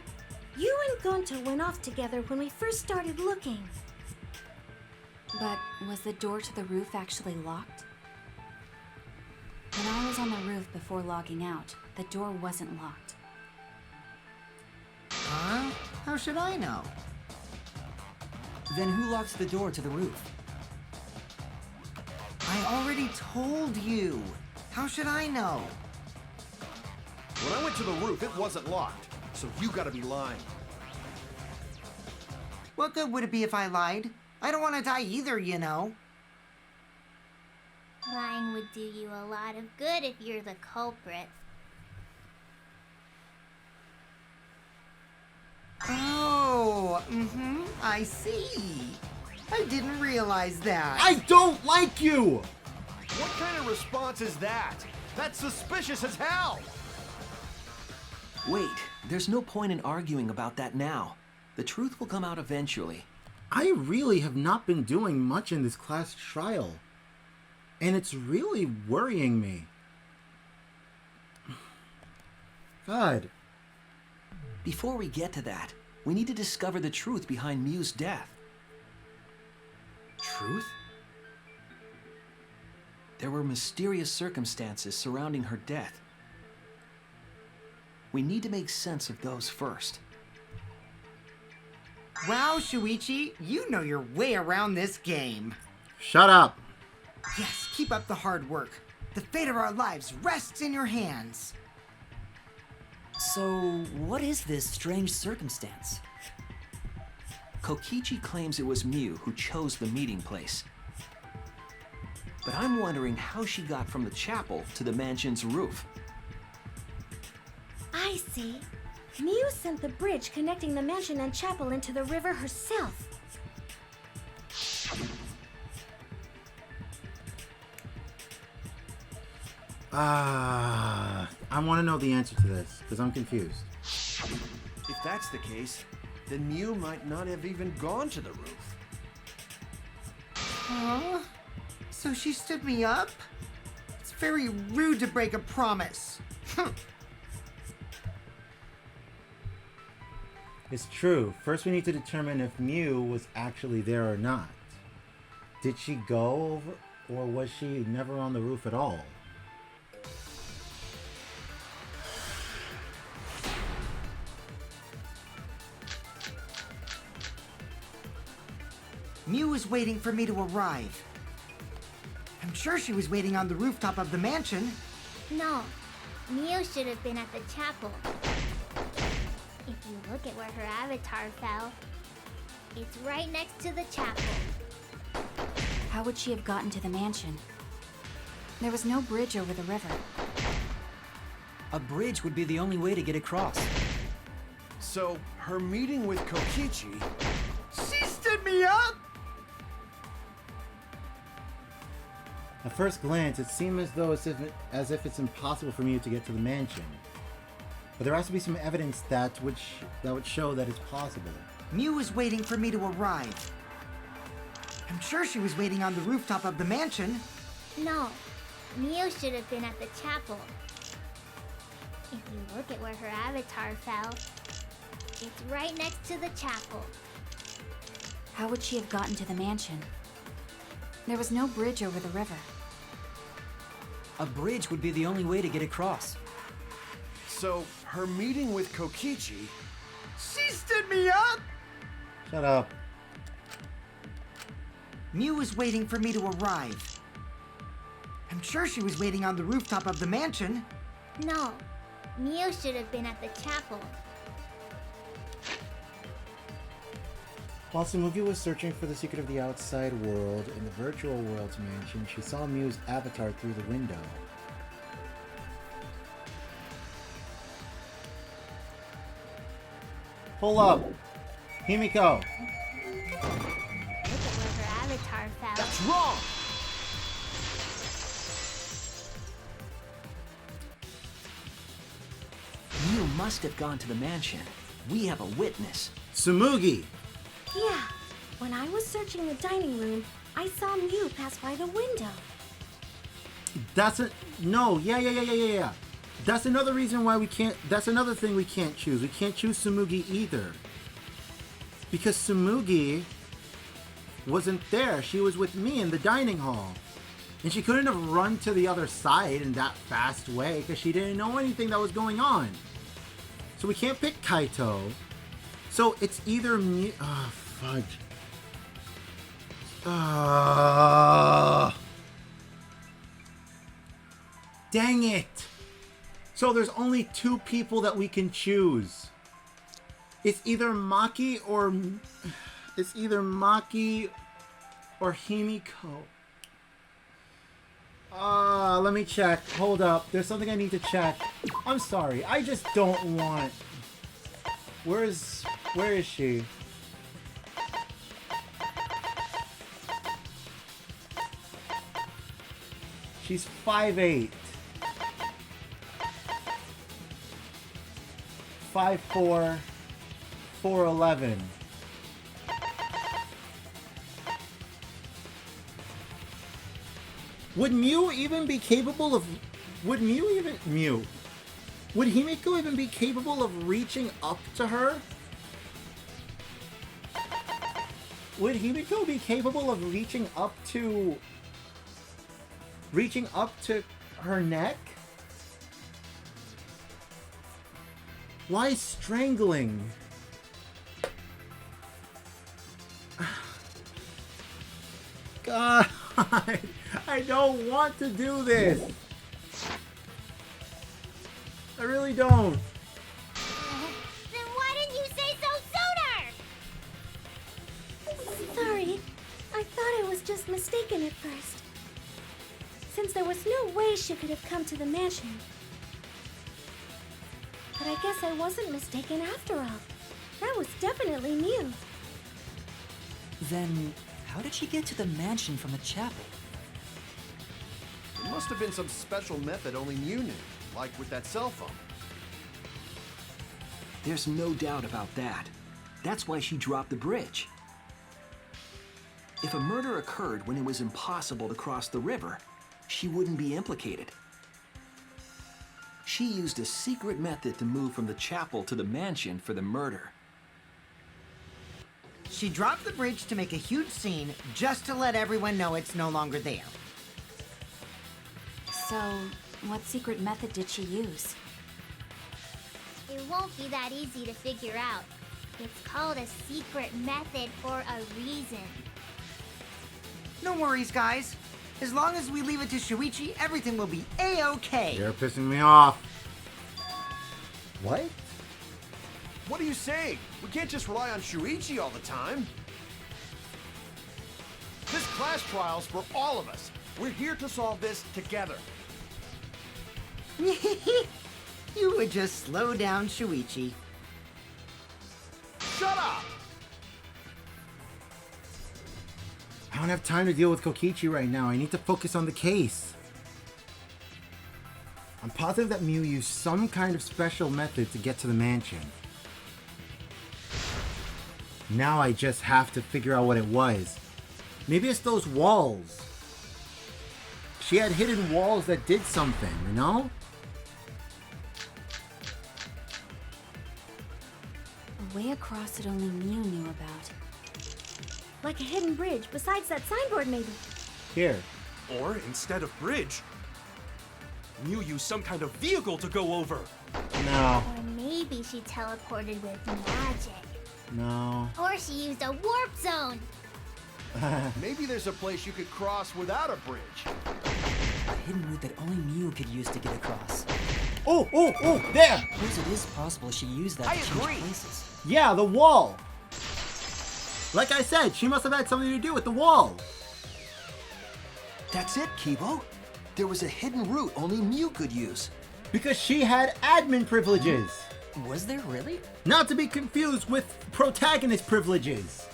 you and Gonta went off together when we first started looking. But was the door to the roof actually locked? When I was on the roof before logging out, the door wasn't locked. Huh? How should I know? Then who locks the door to the roof? I already told you. How should I know? When I went to the roof, it wasn't locked. So you gotta be lying. What good would it be if I lied? I don't want to die either, you know. Lying would do you a lot of good if you're the culprit. Oh, I see. I didn't realize that. I don't like you! What kind of response is that? That's suspicious as hell! Wait, there's no point in arguing about that now. The truth will come out eventually. I really have not been doing much in this class trial. And it's really worrying me. God. Before we get to that, we need to discover the truth behind Miu's death. Truth? There were mysterious circumstances surrounding her death. We need to make sense of those first. Wow, Shuichi, you know your way around this game. Shut up. Yes, keep up the hard work. The fate of our lives rests in your hands. So, what is this strange circumstance? Kokichi claims it was Miu who chose the meeting place. But I'm wondering how she got from the chapel to the mansion's roof. I see. Miu sent the bridge connecting the mansion and chapel into the river herself. I want to know the answer to this, because I'm confused. If that's the case, then Miu might not have even gone to the roof. Huh? So she stood me up? It's very rude to break a promise. It's true. First we need to determine if Miu was actually there or not. Did she go over, or was she never on the roof at all? Miu was waiting for me to arrive. I'm sure she was waiting on the rooftop of the mansion. No, Miu should have been at the chapel. If you look at where her avatar fell, it's right next to the chapel. How would she have gotten to the mansion? There was no bridge over the river. A bridge would be the only way to get across. So, her meeting with Kokichi... She stood me up! At first glance, it seemed as though as if it's impossible for Miu to get to the mansion. But there has to be some evidence that would show that it's possible. Miu was waiting for me to arrive. I'm sure she was waiting on the rooftop of the mansion. No, Miu should have been at the chapel. If you look at where her avatar fell, it's right next to the chapel. How would she have gotten to the mansion? There was no bridge over the river. A bridge would be the only way to get across. So, her meeting with Kokichi... She stood me up! Shut up. Miu was waiting for me to arrive. I'm sure she was waiting on the rooftop of the mansion. No, Miu should have been at the chapel. While Tsumugi was searching for the secret of the outside world in the virtual world's mansion, she saw Miu's avatar through the window. Pull up! Himiko! Look at where her avatar fell. That's wrong! Miu must have gone to the mansion. We have a witness. Tsumugi. Yeah, when I was searching the dining room, I saw Mew pass by the window. No, yeah. That's another reason why we can't, that's another thing we can't choose. We can't choose Tsumugi either. Because Tsumugi wasn't there. She was with me in the dining hall. And she couldn't have run to the other side in that fast way because she didn't know anything that was going on. So we can't pick Kaito. So it's either me. Oh, fudge. Dang it. So there's only two people that we can choose. It's either Maki or Himiko. Let me check. Hold up. There's something I need to check. I'm sorry. I just don't want... Where is she? She's 5'8". 5'4", 4'11". Would Mew even be capable of... Would Himiko even be capable of reaching up to her? Would Himiko be capable of reaching up to her neck? Why strangling? God, I don't want to do this. I really don't. Then why didn't you say so sooner? Sorry, I thought I was just mistaken at first. Since there was no way she could have come to the mansion. But I guess I wasn't mistaken after all. That was definitely Mew. Then, how did she get to the mansion from the chapel? It must have been some special method only Mew knew, like with that cell phone. There's no doubt about that. That's why she dropped the bridge. If a murder occurred when it was impossible to cross the river, she wouldn't be implicated. She used a secret method to move from the chapel to the mansion for the murder. She dropped the bridge to make a huge scene just to let everyone know it's no longer there. So, what secret method did she use? It won't be that easy to figure out. It's called a secret method for a reason. No worries, guys. As long as we leave it to Shuichi, everything will be A-okay. You're pissing me off. What? What are you saying? We can't just rely on Shuichi all the time. This class trial's for all of us. We're here to solve this together. You would just slow down Shuichi. Shut up! I don't have time to deal with Kokichi right now. I need to focus on the case. I'm positive that Mew used some kind of special method to get to the mansion. Now I just have to figure out what it was. Maybe it's those walls. She had hidden walls that did something, you know? A way across that only Mew knew about. Like a hidden bridge besides that signboard, maybe. Here. Or instead of bridge, Mew used some kind of vehicle to go over. No. Or maybe she teleported with magic. No. Or she used a warp zone. Maybe there's a place you could cross without a bridge. A hidden route that only Mew could use to get across. Oh, there! Suppose it is possible she used that to change places. Yeah, the wall. Like I said, she must have had something to do with the wall. That's it, Kibo. There was a hidden route only Mew could use. Because she had admin privileges. Was there really? Not to be confused with protagonist privileges.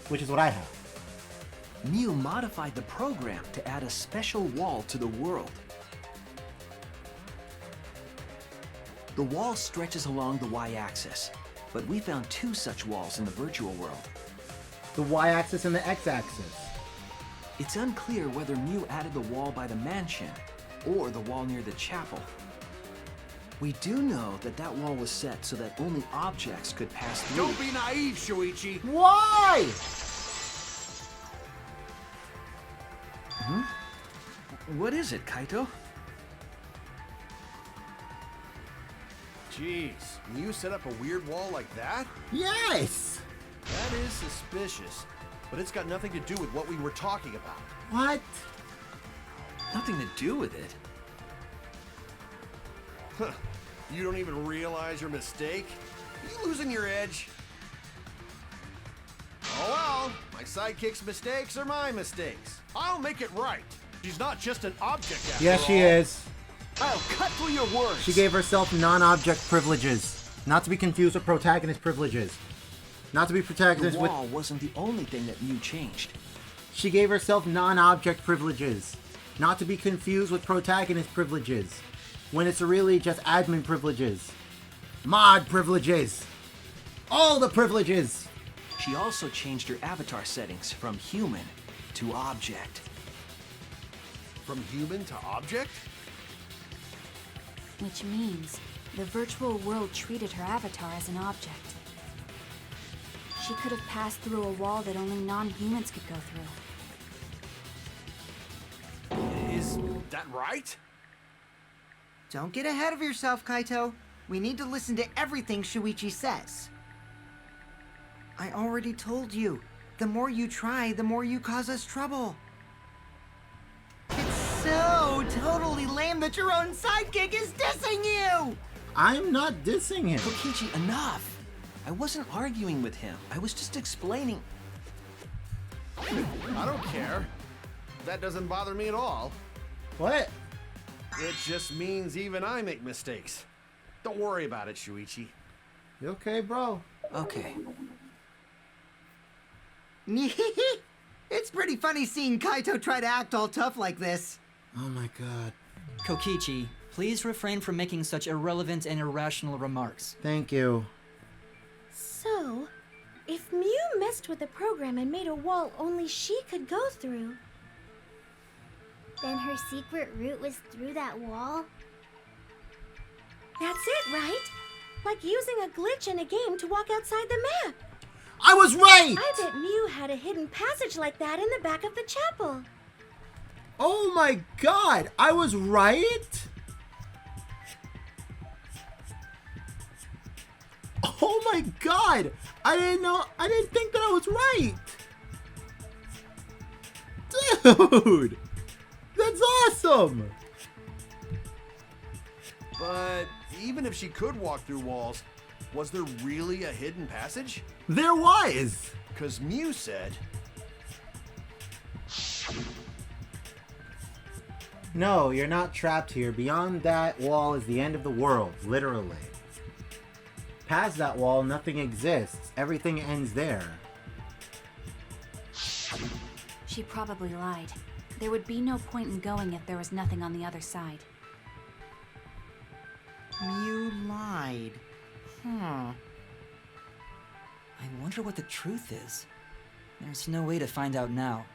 Which is what I have. Mew modified the program to add a special wall to the world. The wall stretches along the y-axis. but we found 2 such walls in the virtual world. The y-axis and the x-axis. It's unclear whether Mew added the wall by the mansion or the wall near the chapel. We do know that that wall was set so that only objects could pass through. Don't be naive, Shuichi. Why? What is it, Kaito? Jeez, you set up a weird wall like that? Yes! That is suspicious, but it's got nothing to do with what we were talking about. What? Nothing to do with it. Huh. You don't even realize your mistake? You losing your edge? Oh well, my sidekick's mistakes are my mistakes. I'll make it right. She's not just an object after Yes, she is. I'll cut through your words. She gave herself non-object privileges. Not to be confused with protagonist privileges. Not to be protagonist The with... wall wasn't the only thing that Mew changed. She gave herself non-object privileges. Not to be confused with protagonist privileges. When it's really just admin privileges. Mod privileges. All the privileges. She also changed her avatar settings from human to object. From human to object? Which means the virtual world treated her avatar as an object. She could have passed through a wall that only non-humans could go through. Is that right? Don't get ahead of yourself, Kaito. We need to listen to everything Shuichi says. I already told you, the more you try, the more you cause us trouble. It's so totally lame that your own sidekick is dissing you! I'm not dissing him. Kokichi, enough! I wasn't arguing with him. I was just explaining. I don't care. That doesn't bother me at all. What? It just means even I make mistakes. Don't worry about it, Shuichi. You okay, bro? Okay. It's pretty funny seeing Kaito try to act all tough like this. Oh my god. Kokichi, please refrain from making such irrelevant and irrational remarks. Thank you. So, if Mew messed with the program and made a wall only she could go through, Then her secret route was through that wall? that's it, right? Like using a glitch in a game to walk outside the map. I was right! I bet Mew had a hidden passage like that in the back of the chapel. Oh my god! I was right? Oh my god! I didn't know. I didn't think that I was right! Dude! That's awesome! But even if she could walk through walls, was there really a hidden passage? There was! Because Mew said... No, you're not trapped here. Beyond that wall is the end of the world, literally. Past that wall, nothing exists. Everything ends there. She probably lied. There would be no point in going if there was nothing on the other side. Mew lied. I wonder what the truth is. There's no way to find out now.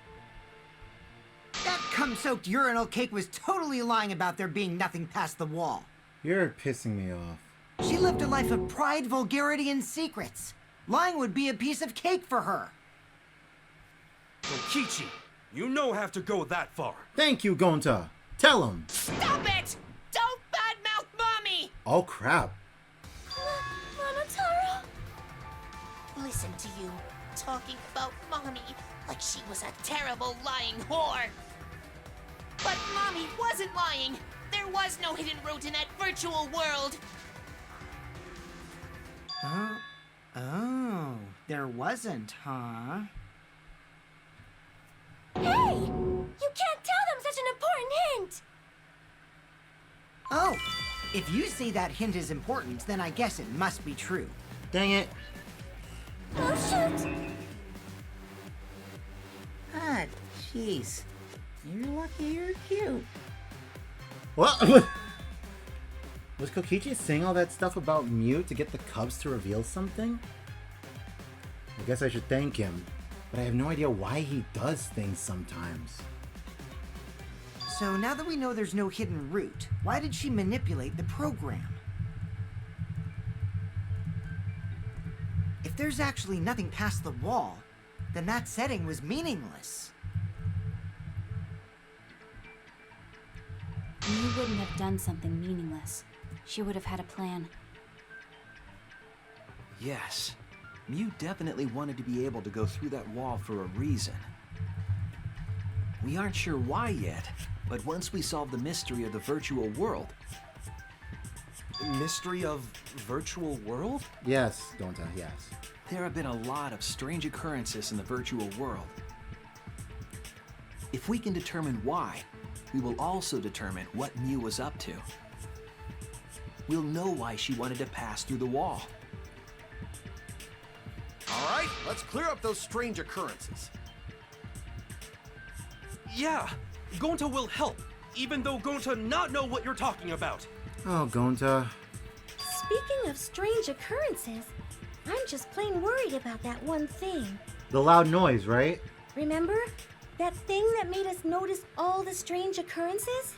That cum-soaked urinal cake was totally lying about there being nothing past the wall. You're pissing me off. She lived a life of pride, vulgarity, and secrets. Lying would be a piece of cake for her. Kokichi, you no have to go that far. Thank you, Gonta. Tell him. Stop it! Don't badmouth Mommy! Oh, crap. Monotaro? Listen to you, talking about Mommy like she was a terrible lying whore. But Mommy wasn't lying. There was no hidden route in that virtual world. Oh, there wasn't, huh? Hey! You can't tell them such an important hint! Oh, if you say that hint is important, then I guess it must be true. Dang it. Oh, shoot! Ah, jeez. You're lucky you're cute. What? Was Kokichi saying all that stuff about Mew to get the cubs to reveal something? I guess I should thank him, but I have no idea why he does things sometimes. So now that we know there's no hidden route, why did she manipulate the program? If there's actually nothing past the wall, then that setting was meaningless. Mew wouldn't have done something meaningless. She would have had a plan. Yes. Mew definitely wanted to be able to go through that wall for a reason. We aren't sure why yet, but once we solve the mystery of the virtual world... Mystery of virtual world? Yes, Gonta, yes. There have been a lot of strange occurrences in the virtual world. If we can determine why, we will also determine what Mew was up to. We'll know why she wanted to pass through the wall. All right, let's clear up those strange occurrences. Yeah, Gonta will help, even though Gonta not know what you're talking about. Oh, Gonta. Speaking of strange occurrences, I'm just plain worried about that one thing. The loud noise, right? Remember? That thing that made us notice all the strange occurrences?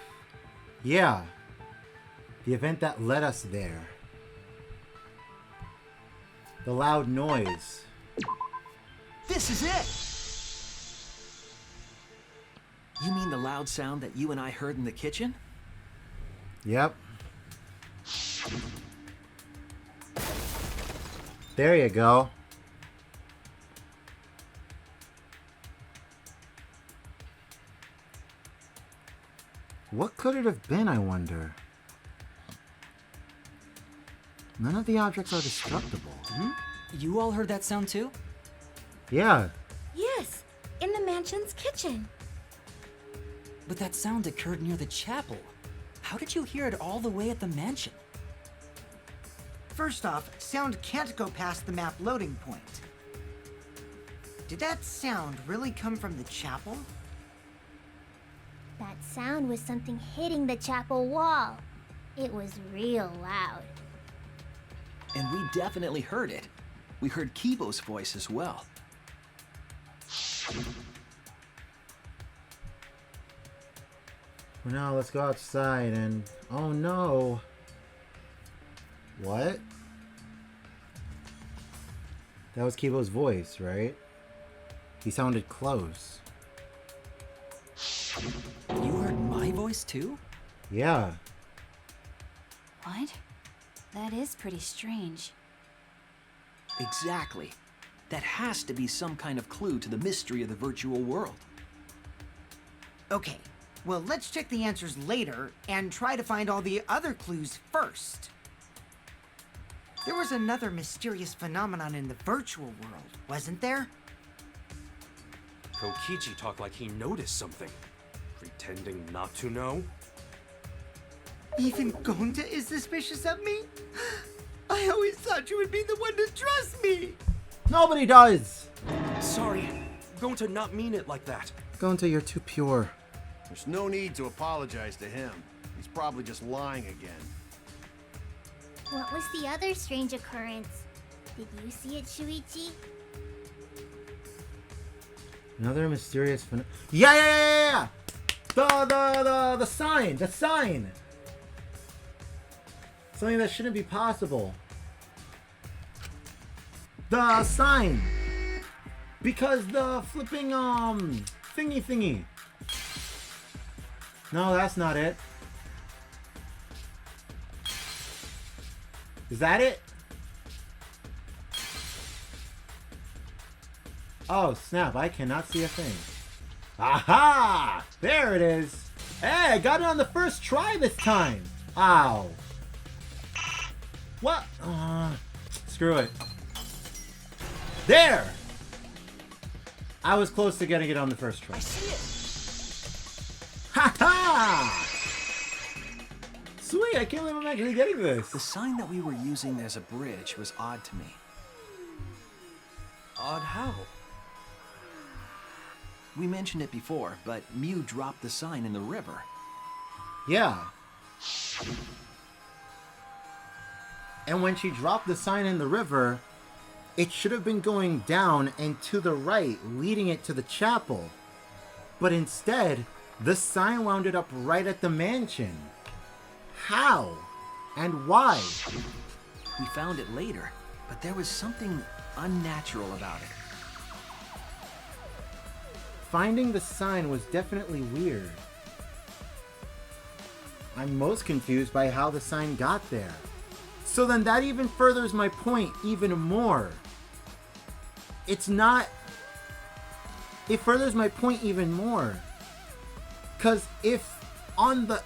Yeah. The event that led us there. The loud noise. This is it! You mean the loud sound that you and I heard in the kitchen? Yep. There you go. What could it have been, I wonder? None of the objects are destructible. You all heard that sound too? Yeah. Yes, in the mansion's kitchen. But that sound occurred near the chapel. How did you hear it all the way at the mansion? First off, sound can't go past the map loading point. Did that sound really come from the chapel? That sound was something hitting the chapel wall. It was real loud. And we definitely heard it. We heard Kibo's voice as well. For now, let's go outside and... Oh no! What? That was Kibo's voice, right? He sounded close. You heard my voice too? Yeah. What? That is pretty strange. Exactly. That has to be some kind of clue to the mystery of the virtual world. Okay, well, let's check the answers later and try to find all the other clues first. There was another mysterious phenomenon in the virtual world, wasn't there? Kokichi talked like he noticed something, pretending not to know. Even Gonta is suspicious of me? I always thought you would be the one to trust me! Nobody does! Sorry, Gonta not mean it like that. Gonta, you're too pure. There's no need to apologize to him. He's probably just lying again. What was the other strange occurrence? Did you see it, Shuichi? Another mysterious yeah! The sign! The sign! Something that shouldn't be possible. The sign! Because the flipping, thingy. No, that's not it. Is that it? Oh, snap. I cannot see a thing. Aha! There it is. Hey, I got it on the first try this time. Ow. What? Screw it. There! I was close to getting it on the first try. I see it! Ha ha! Sweet, I can't believe I'm actually getting this. The sign that we were using as a bridge was odd to me. Odd how? We mentioned it before, but Mew dropped the sign in the river. Yeah. And when she dropped the sign in the river, it should have been going down and to the right, leading it to the chapel. But instead, the sign wound up right at the mansion. How? And why? We found it later, but there was something unnatural about it. Finding the sign was definitely weird. I'm most confused by how the sign got there. So then that even furthers my point even more. It furthers my point even more. Cause if on the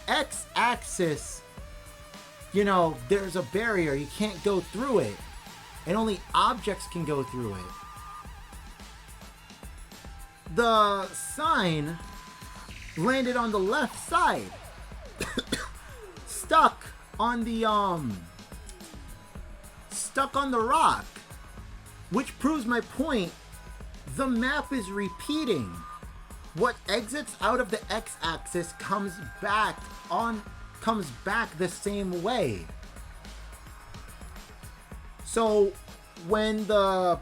x-axis, you know, there's a barrier, you can't go through it, and only objects can go through it. The sign landed on the left side, stuck on the rock, which proves my point. The map is repeating. What exits out of the x-axis comes back the same way. So when the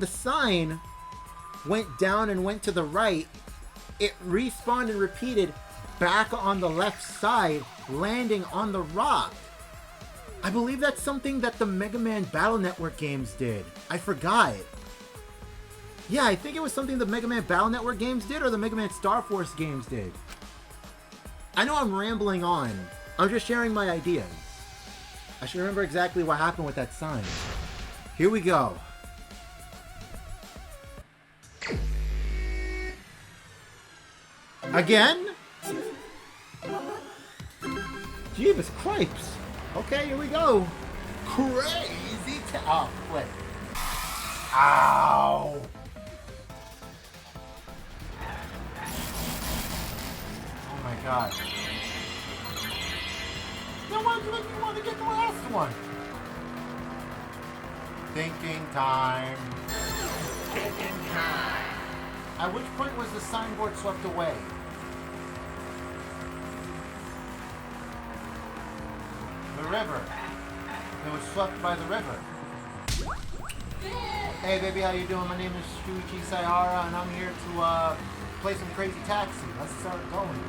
sign went down and went to the right, it respawned and repeated back on the left side, landing on the rock. I believe that's something that the Mega Man Battle Network games did. I forgot. Yeah, I think it was something the Mega Man Battle Network games did or the Mega Man Star Force games did. I know I'm rambling on. I'm just sharing my ideas. I should remember exactly what happened with that sign. Here we go. Again? Jeebus cripes. Okay, here we go. Crazy oh, wait. Ow. Oh my god. Then why did you make me want to get the last one? Thinking time. Thinking time. At which point was the signboard swept away? The river. It was swept by the river. Hey baby, how you doing? My name is Shuichi Sayara and I'm here to play some Crazy Taxi. Let's start going.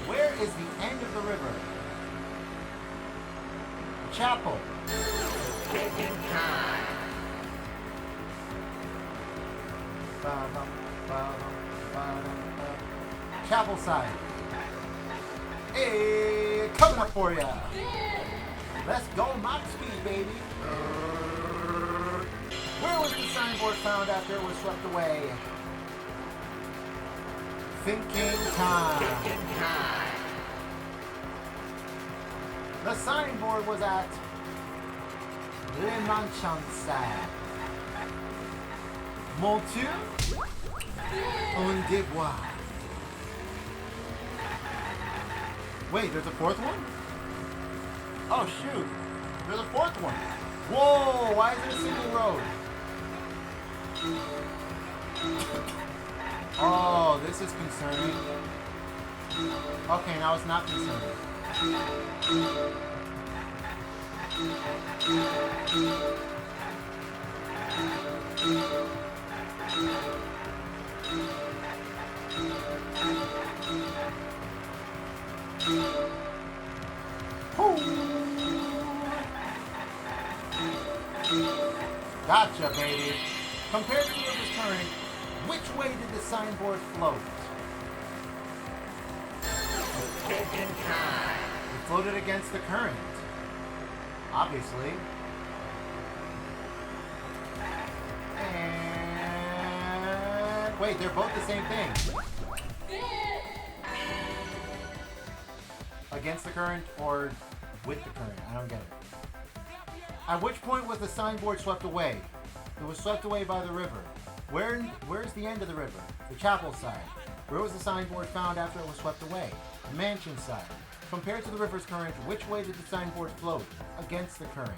Where is the end of the river? The chapel. Chapel side. Hey, coming up for ya. Let's go Mach speed, baby. Where was the signboard found after it was swept away? Thinking time. The signboard was at Le Manchon-side. Mon Dieu, un devoir. Wait, there's a fourth one? Oh shoot, there's a fourth one. Whoa, why is it a single road? Oh, this is concerning. Okay, now it's not concerning. Gotcha, baby. Compared to the river's current, which way did the signboard float? It floated against the current. Obviously. And wait, they're both the same thing. Against the current or with the current? I don't get it. At which point was the signboard swept away? It was swept away by the river. Where's the end of the river? The chapel side. Where was the signboard found after it was swept away? The mansion side. Compared to the river's current, which way did the signboard float? Against the current.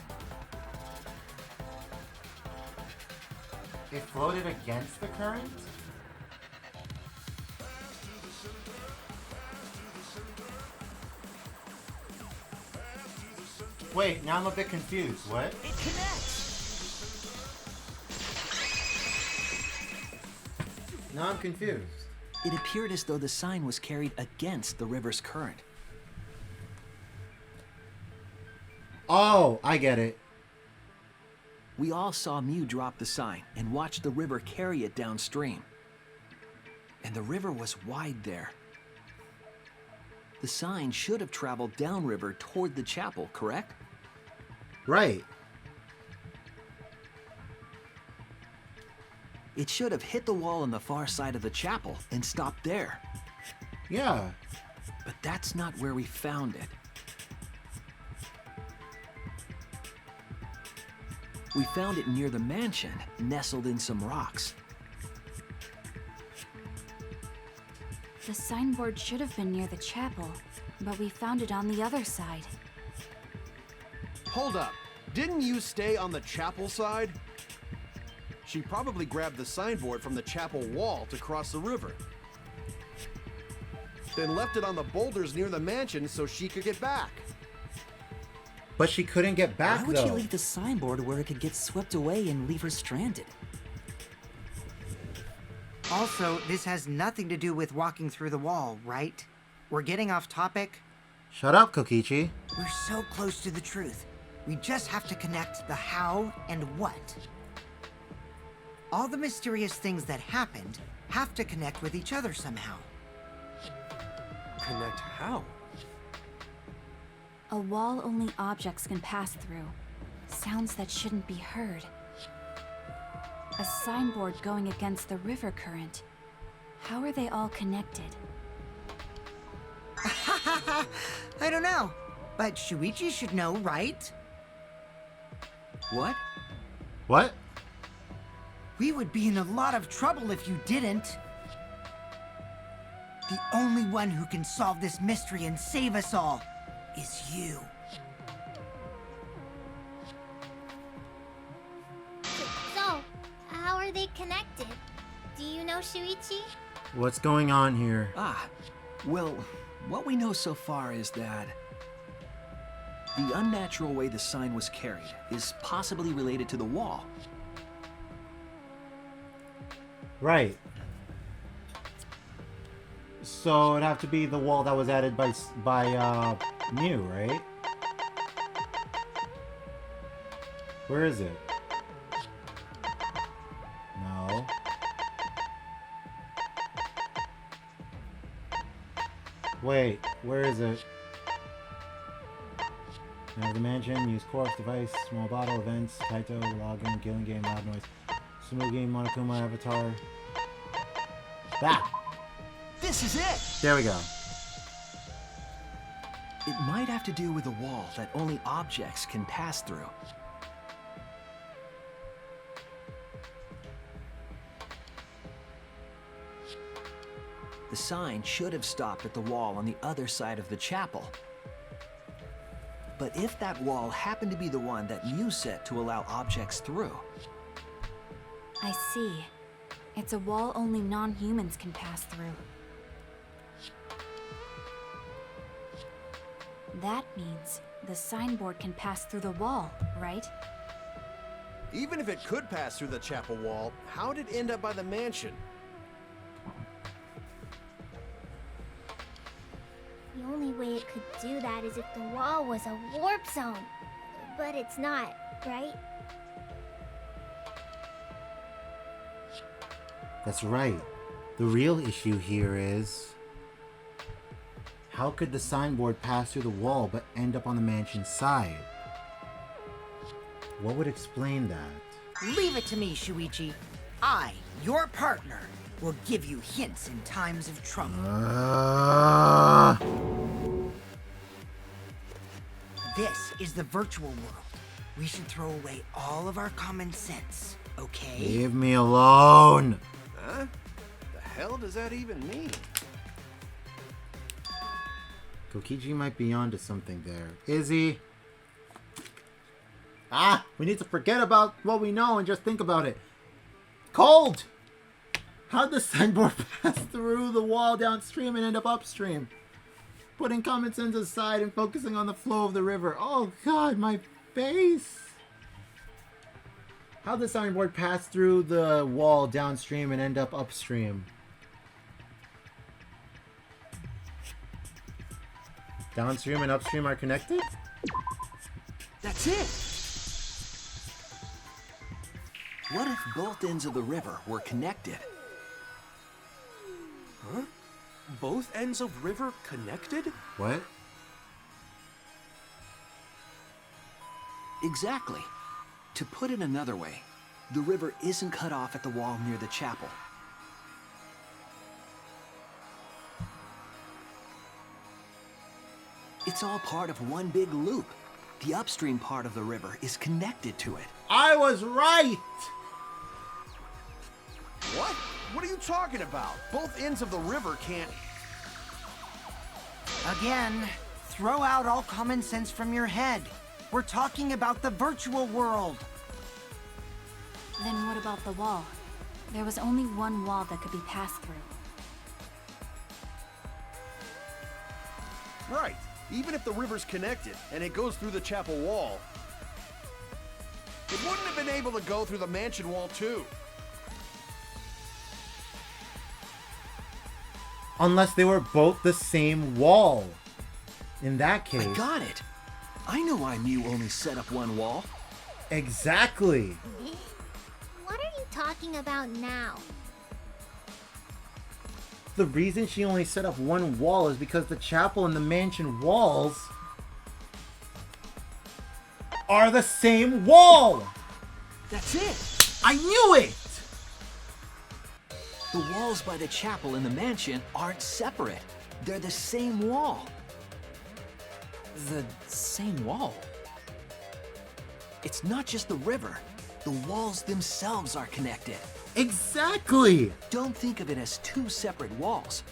It floated against the current? Wait, now I'm a bit confused. What? It connects! Now I'm confused. It appeared as though the sign was carried against the river's current. Oh, I get it. We all saw Mew drop the sign and watch the river carry it downstream. And the river was wide there. The sign should have traveled downriver toward the chapel, correct? Right. It should have hit the wall on the far side of the chapel and stopped there. Yeah. But that's not where we found it. We found it near the mansion, nestled in some rocks. The signboard should have been near the chapel, but we found it on the other side. Hold up. Didn't you stay on the chapel side? She probably grabbed the signboard from the chapel wall to cross the river. Then left it on the boulders near the mansion so she could get back. But she couldn't get back, Why would though. she leave the signboard where it could get swept away and leave her stranded? Also, this has nothing to do with walking through the wall, right? We're getting off topic. Shut up, Kokichi. We're so close to the truth. We just have to connect the how and what. All the mysterious things that happened have to connect with each other somehow. Connect how? A wall only objects can pass through. Sounds that shouldn't be heard. A signboard going against the river current. How are they all connected? I don't know, but Shuichi should know, right? What? What? We would be in a lot of trouble if you didn't. The only one who can solve this mystery and save us all is you. So, how are they connected? Do you know, Shuichi? What's going on here? Well, what we know so far is that the unnatural way the sign was carried is possibly related to the wall. Right. So it'd have to be the wall that was added by Mew, right? Where is it? No. Wait, where is it? Now the mansion, use core device, small bottle, events, Kaito, login, killing game, loud noise, Sumugi, Monokuma, avatar. That! This is it! There we go. It might have to do with a wall that only objects can pass through. The sign should have stopped at the wall on the other side of the chapel. But if that wall happened to be the one that Mew set to allow objects through, I see. It's a wall only non-humans can pass through. That means the signboard can pass through the wall, right? Even if it could pass through the chapel wall, how'd it end up by the mansion? The only way it could do that is if the wall was a warp zone. But it's not, right? That's right. The real issue here is... how could the signboard pass through the wall but end up on the mansion's side? What would explain that? Leave it to me, Shuichi. I, your partner, will give you hints in times of trouble. This is the virtual world. We should throw away all of our common sense, okay? Leave me alone! Huh? The hell does that even mean? Kokichi might be onto something there. Is he? We need to forget about what we know and just think about it. Cold! How'd the signboard pass through the wall downstream and end up upstream? putting common sense aside and focusing on the flow of the river. Oh god, my face! How'd the sounding board pass through the wall downstream and end up upstream? Downstream and upstream are connected? That's it! What if both ends of the river were connected? Huh? Both ends of river connected? What? Exactly. To put it another way, the river isn't cut off at the wall near the chapel. It's all part of one big loop. The upstream part of the river is connected to it. I was right! What? What are you talking about? Both ends of the river can't... Again, throw out all common sense from your head. We're talking about the virtual world. Then what about the wall? There was only one wall that could be passed through. Right. Even if the river's connected and it goes through the chapel wall, it wouldn't have been able to go through the mansion wall too. Unless they were both the same wall. In that case. I got it. I know why Mew only set up one wall. Exactly. What are you talking about now? The reason she only set up one wall is because the chapel and the mansion walls are the same wall! That's it! I knew it! The walls by the chapel and the mansion aren't separate. They're the same wall. The same wall? It's not just the river. The walls themselves are connected. Exactly! Don't think of it as two separate walls,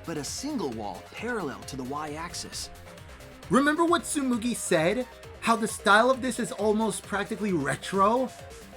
but a single wall parallel to the y-axis. Remember what Tsumugi said? How the style of this is almost practically retro?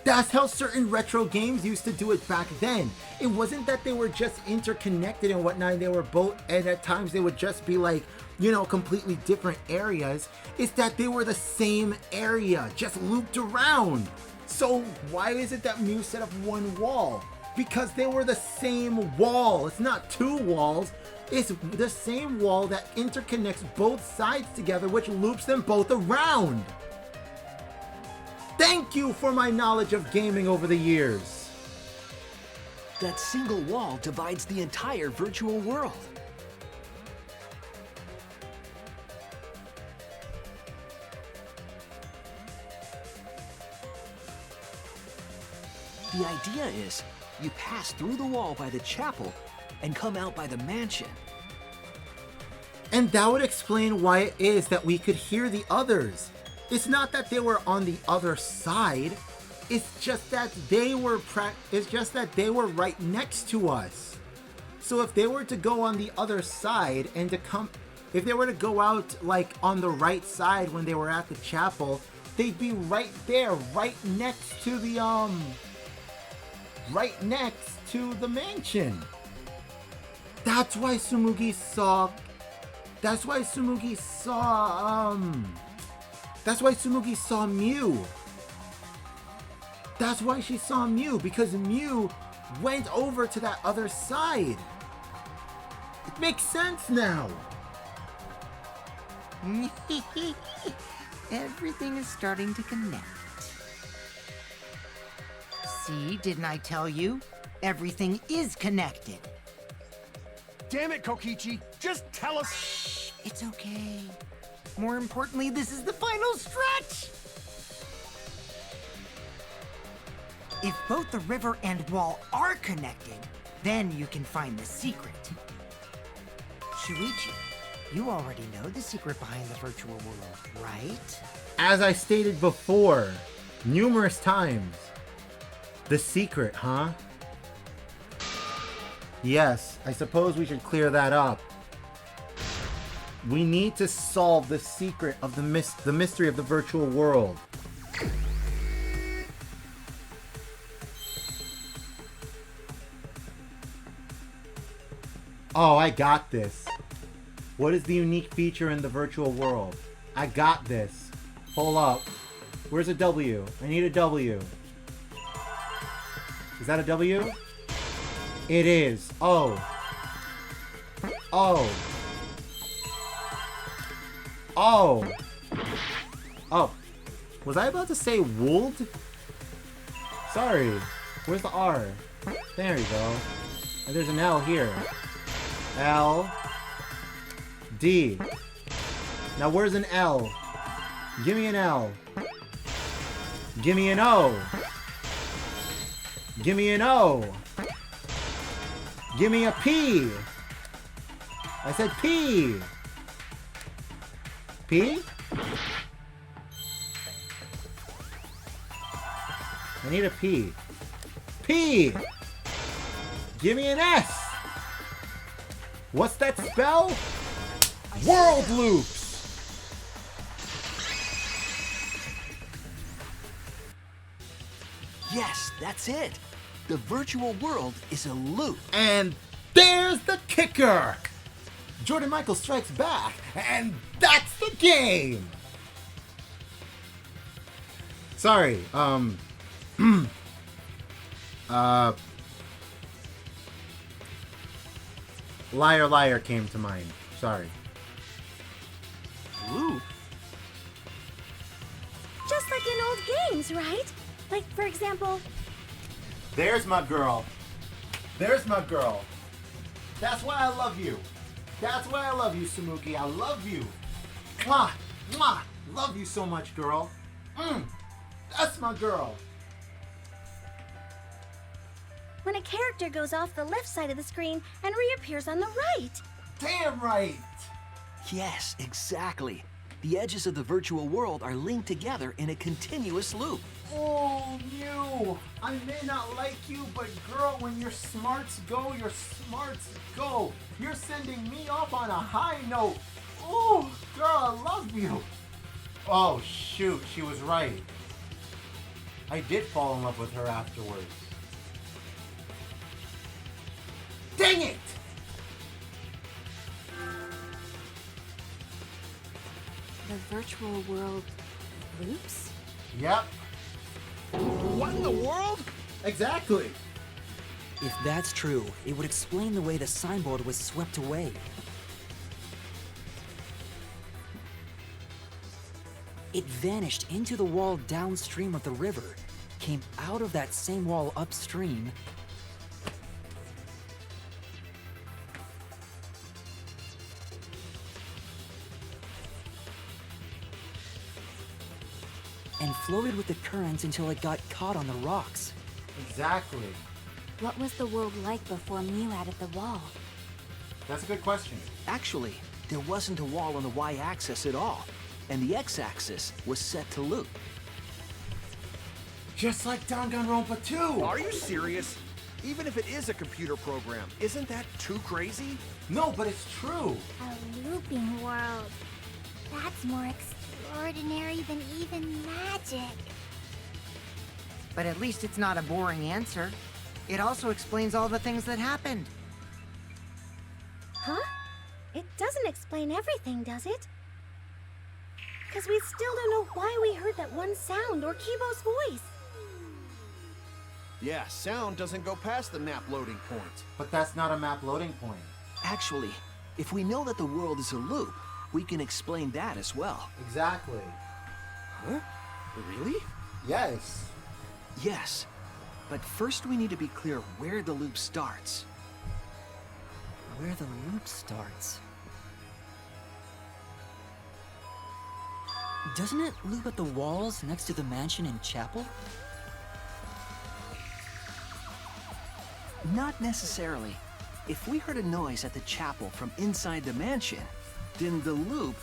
That's how certain retro games used to do it back then. It wasn't that they were just interconnected and whatnot, they were both, and at times they would just be like, you know, completely different areas. It's that they were the same area, just looped around. So why is it that Mew set up one wall? Because they were the same wall. It's not two walls. It's the same wall that interconnects both sides together, which loops them both around. Thank you for my knowledge of gaming over the years. That single wall divides the entire virtual world. The idea is, you pass through the wall by the chapel and come out by the mansion. And that would explain why it is that we could hear the others. It's not that they were on the other side. It's just that they were right next to us. So if they were to go on the other side and if they were to go out like on the right side when they were at the chapel, they'd be right there, right next to the mansion. That's why Tsumugi saw Mew. That's why she saw Mew, because Mew went over to that other side. It makes sense now. Everything is starting to connect. See, didn't I tell you? Everything is connected. Damn it, Kokichi! Just tell us! Shh, it's okay. More importantly, this is the final stretch! If both the river and wall are connected, then you can find the secret. Shuichi, you already know the secret behind the virtual world, right? As I stated before, numerous times, the secret, huh? Yes, I suppose we should clear that up. We need to solve the secret of the mystery of the virtual world. Oh, I got this. What is the unique feature in the virtual world? I got this. Hold up. Where's a W? I need a W. Is that a W? It is. Oh. Oh. Oh. Oh. Was I about to say wold? Sorry. Where's the R? There you go. And there's an L here. L. D. Now where's an L? Give me an L. Give me an O. Give me an O. Give me a P. I said P. P? I need a P. P! Give me an S! What's that spell? World loops! Yes, that's it. The virtual world is a loop. And there's the kicker! Jordan Michael strikes back, and that's the game! Sorry, Liar Liar came to mind. Sorry. Loop? Just like in old games, right? Like, for example... There's my girl. There's my girl. That's why I love you. That's why I love you, Samuki. I love you. Mwah! Mwah! Love you so much, girl. That's my girl. When a character goes off the left side of the screen and reappears on the right. Damn right. Yes, exactly. The edges of the virtual world are linked together in a continuous loop. Oh, you. I may not like you, but girl, when your smarts go, your smarts go. You're sending me off on a high note. Oh, girl, I love you. Oh, shoot, she was right. I did fall in love with her afterwards. Dang it! The virtual world loops? Yep. What in the world? Exactly. If that's true, it would explain the way the signboard was swept away. It vanished into the wall downstream of the river, came out of that same wall upstream, and floated with the current until it got caught on the rocks. Exactly. What was the world like before Mew added the wall? That's a good question. Actually, there wasn't a wall on the y-axis at all, and the x-axis was set to loop. Just like Danganronpa 2. Are you serious? Even if it is a computer program, isn't that too crazy? No, but it's true. A looping world. That's more extraordinary than even magic. But at least it's not a boring answer. It also explains all the things that happened. Huh? It doesn't explain everything, does it? Because we still don't know why we heard that one sound or Kibo's voice. Yeah, sound doesn't go past the map loading point. But that's not a map loading point. Actually, if we know that the world is a loop, we can explain that as well. Exactly. Huh? Really? Yes. Yes, but first we need to be clear where the loop starts. Where the loop starts. Doesn't it loop at the walls next to the mansion and chapel? Not necessarily. If we heard a noise at the chapel from inside the mansion, then the loop...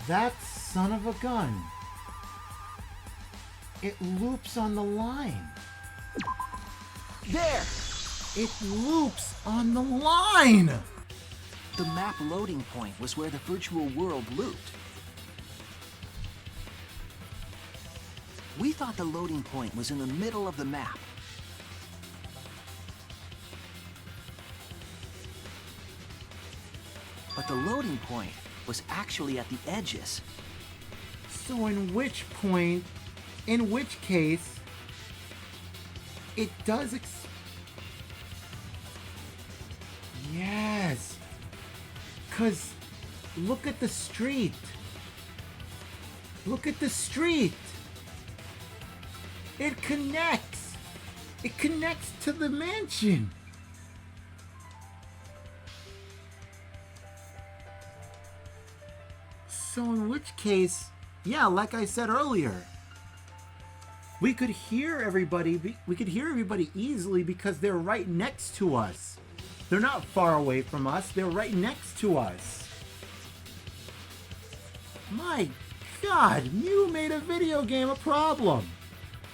That son of a gun. It loops on the line. There! It loops on the line! The map loading point was where the virtual world looped. We thought the loading point was in the middle of the map. But the loading point was actually at the edges. So in which case, it does yes. 'Cause look at the street. Look at the street. It connects. It connects to the mansion. So in which case, yeah, like I said earlier, we could hear everybody. We could hear everybody easily because they're right next to us. They're not far away from us. They're right next to us. My God, Mew made a video game a problem.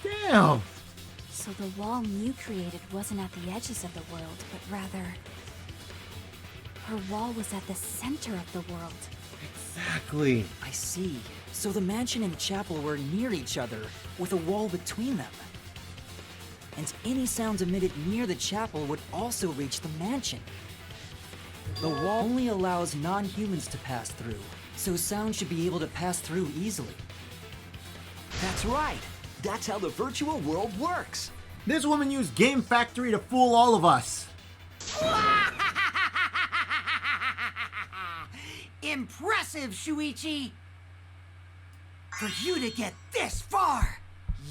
Damn. So the wall Mew created wasn't at the edges of the world, but rather... her wall was at the center of the world. Exactly. I see. So the mansion and chapel were near each other, with a wall between them. And any sounds emitted near the chapel would also reach the mansion. The wall only allows non-humans to pass through, so sound should be able to pass through easily. That's right. That's how the virtual world works. This woman used Game Factory to fool all of us. Impressive, Shuichi! For you to get this far!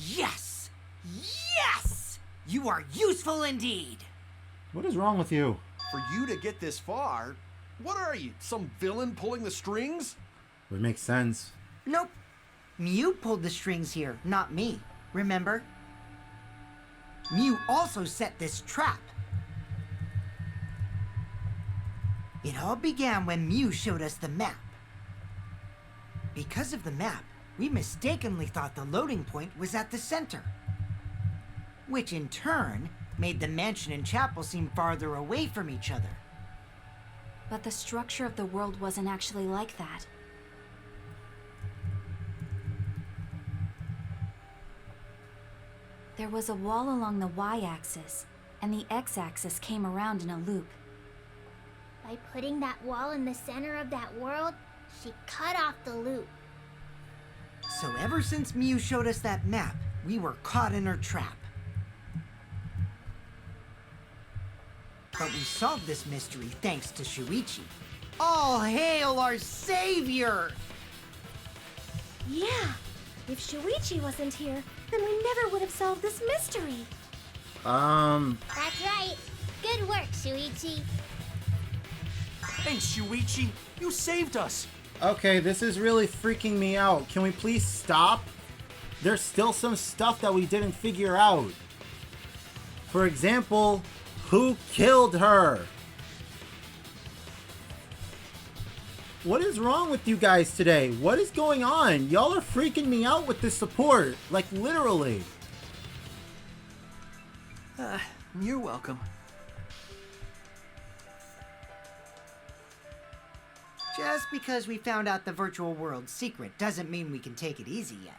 Yes! Yes! You are useful indeed! What is wrong with you? For you to get this far? What are you, some villain pulling the strings? Would make sense. Nope. Mew pulled the strings here, not me. Remember? Mew also set this trap. It all began when Mew showed us the map. Because of the map, we mistakenly thought the loading point was at the center. Which in turn made the mansion and chapel seem farther away from each other. But the structure of the world wasn't actually like that. There was a wall along the y-axis, and the x-axis came around in a loop. By putting that wall in the center of that world, she cut off the loop. So ever since Mew showed us that map, we were caught in her trap. But we solved this mystery thanks to Shuichi. All hail our savior! Yeah, if Shuichi wasn't here, then we never would have solved this mystery. That's right. Good work, Shuichi. Thanks, Shuichi. You saved us. Okay, this is really freaking me out. Can we please stop? There's still some stuff that we didn't figure out. For example, who killed her? What is wrong with you guys today? What is going on? Y'all are freaking me out with this support. Like, literally. You're welcome. Just because we found out the virtual world's secret doesn't mean we can take it easy yet.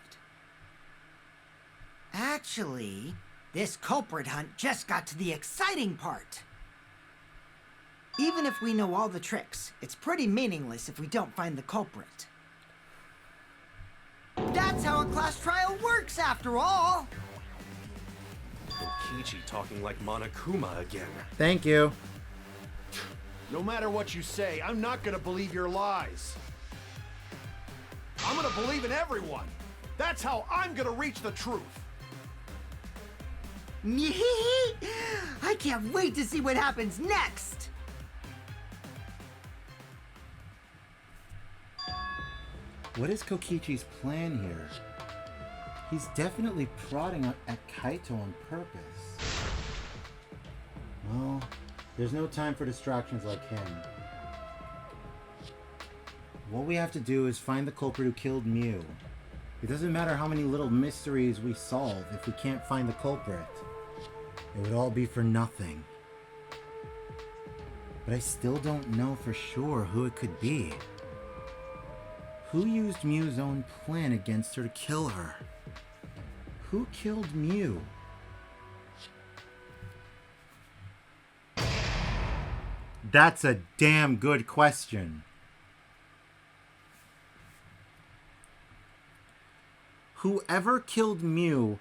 Actually, this culprit hunt just got to the exciting part. Even if we know all the tricks, it's pretty meaningless if we don't find the culprit. That's how a class trial works, after all! Kokichi talking like Monokuma again. Thank you. No matter what you say, I'm not gonna believe your lies. I'm gonna believe in everyone. That's how I'm gonna reach the truth. I can't wait to see what happens next! What is Kokichi's plan here? He's definitely prodding at Kaito on purpose. Well, there's no time for distractions like him. What we have to do is find the culprit who killed Mew. It doesn't matter how many little mysteries we solve if we can't find the culprit. It would all be for nothing. But I still don't know for sure who it could be. Who used Mew's own plan against her to kill her? Who killed Mew? That's a damn good question. Whoever killed Mew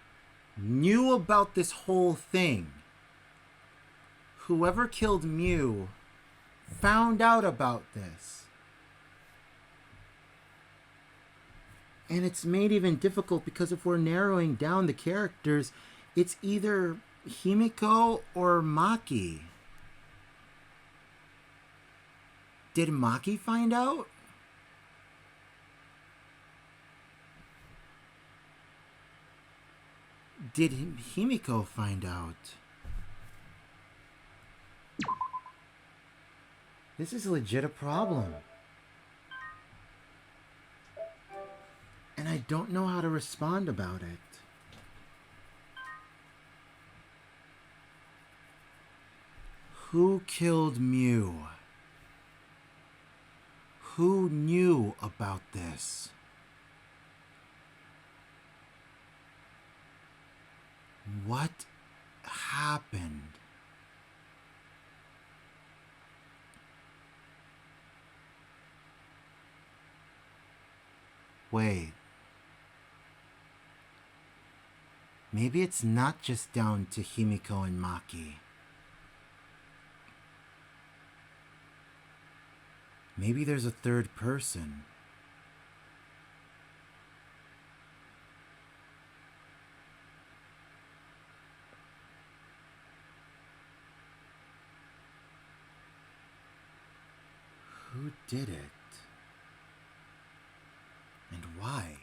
knew about this whole thing. Whoever killed Mew found out about this. And it's made even difficult because if we're narrowing down the characters, it's either Himiko or Maki. Did Maki find out? Did Himiko find out? This is legit a problem. And I don't know how to respond about it. Who killed Mew? Who knew about this? What happened? Wait. Maybe it's not just down to Himiko and Maki. Maybe there's a third person. Who did it? And why?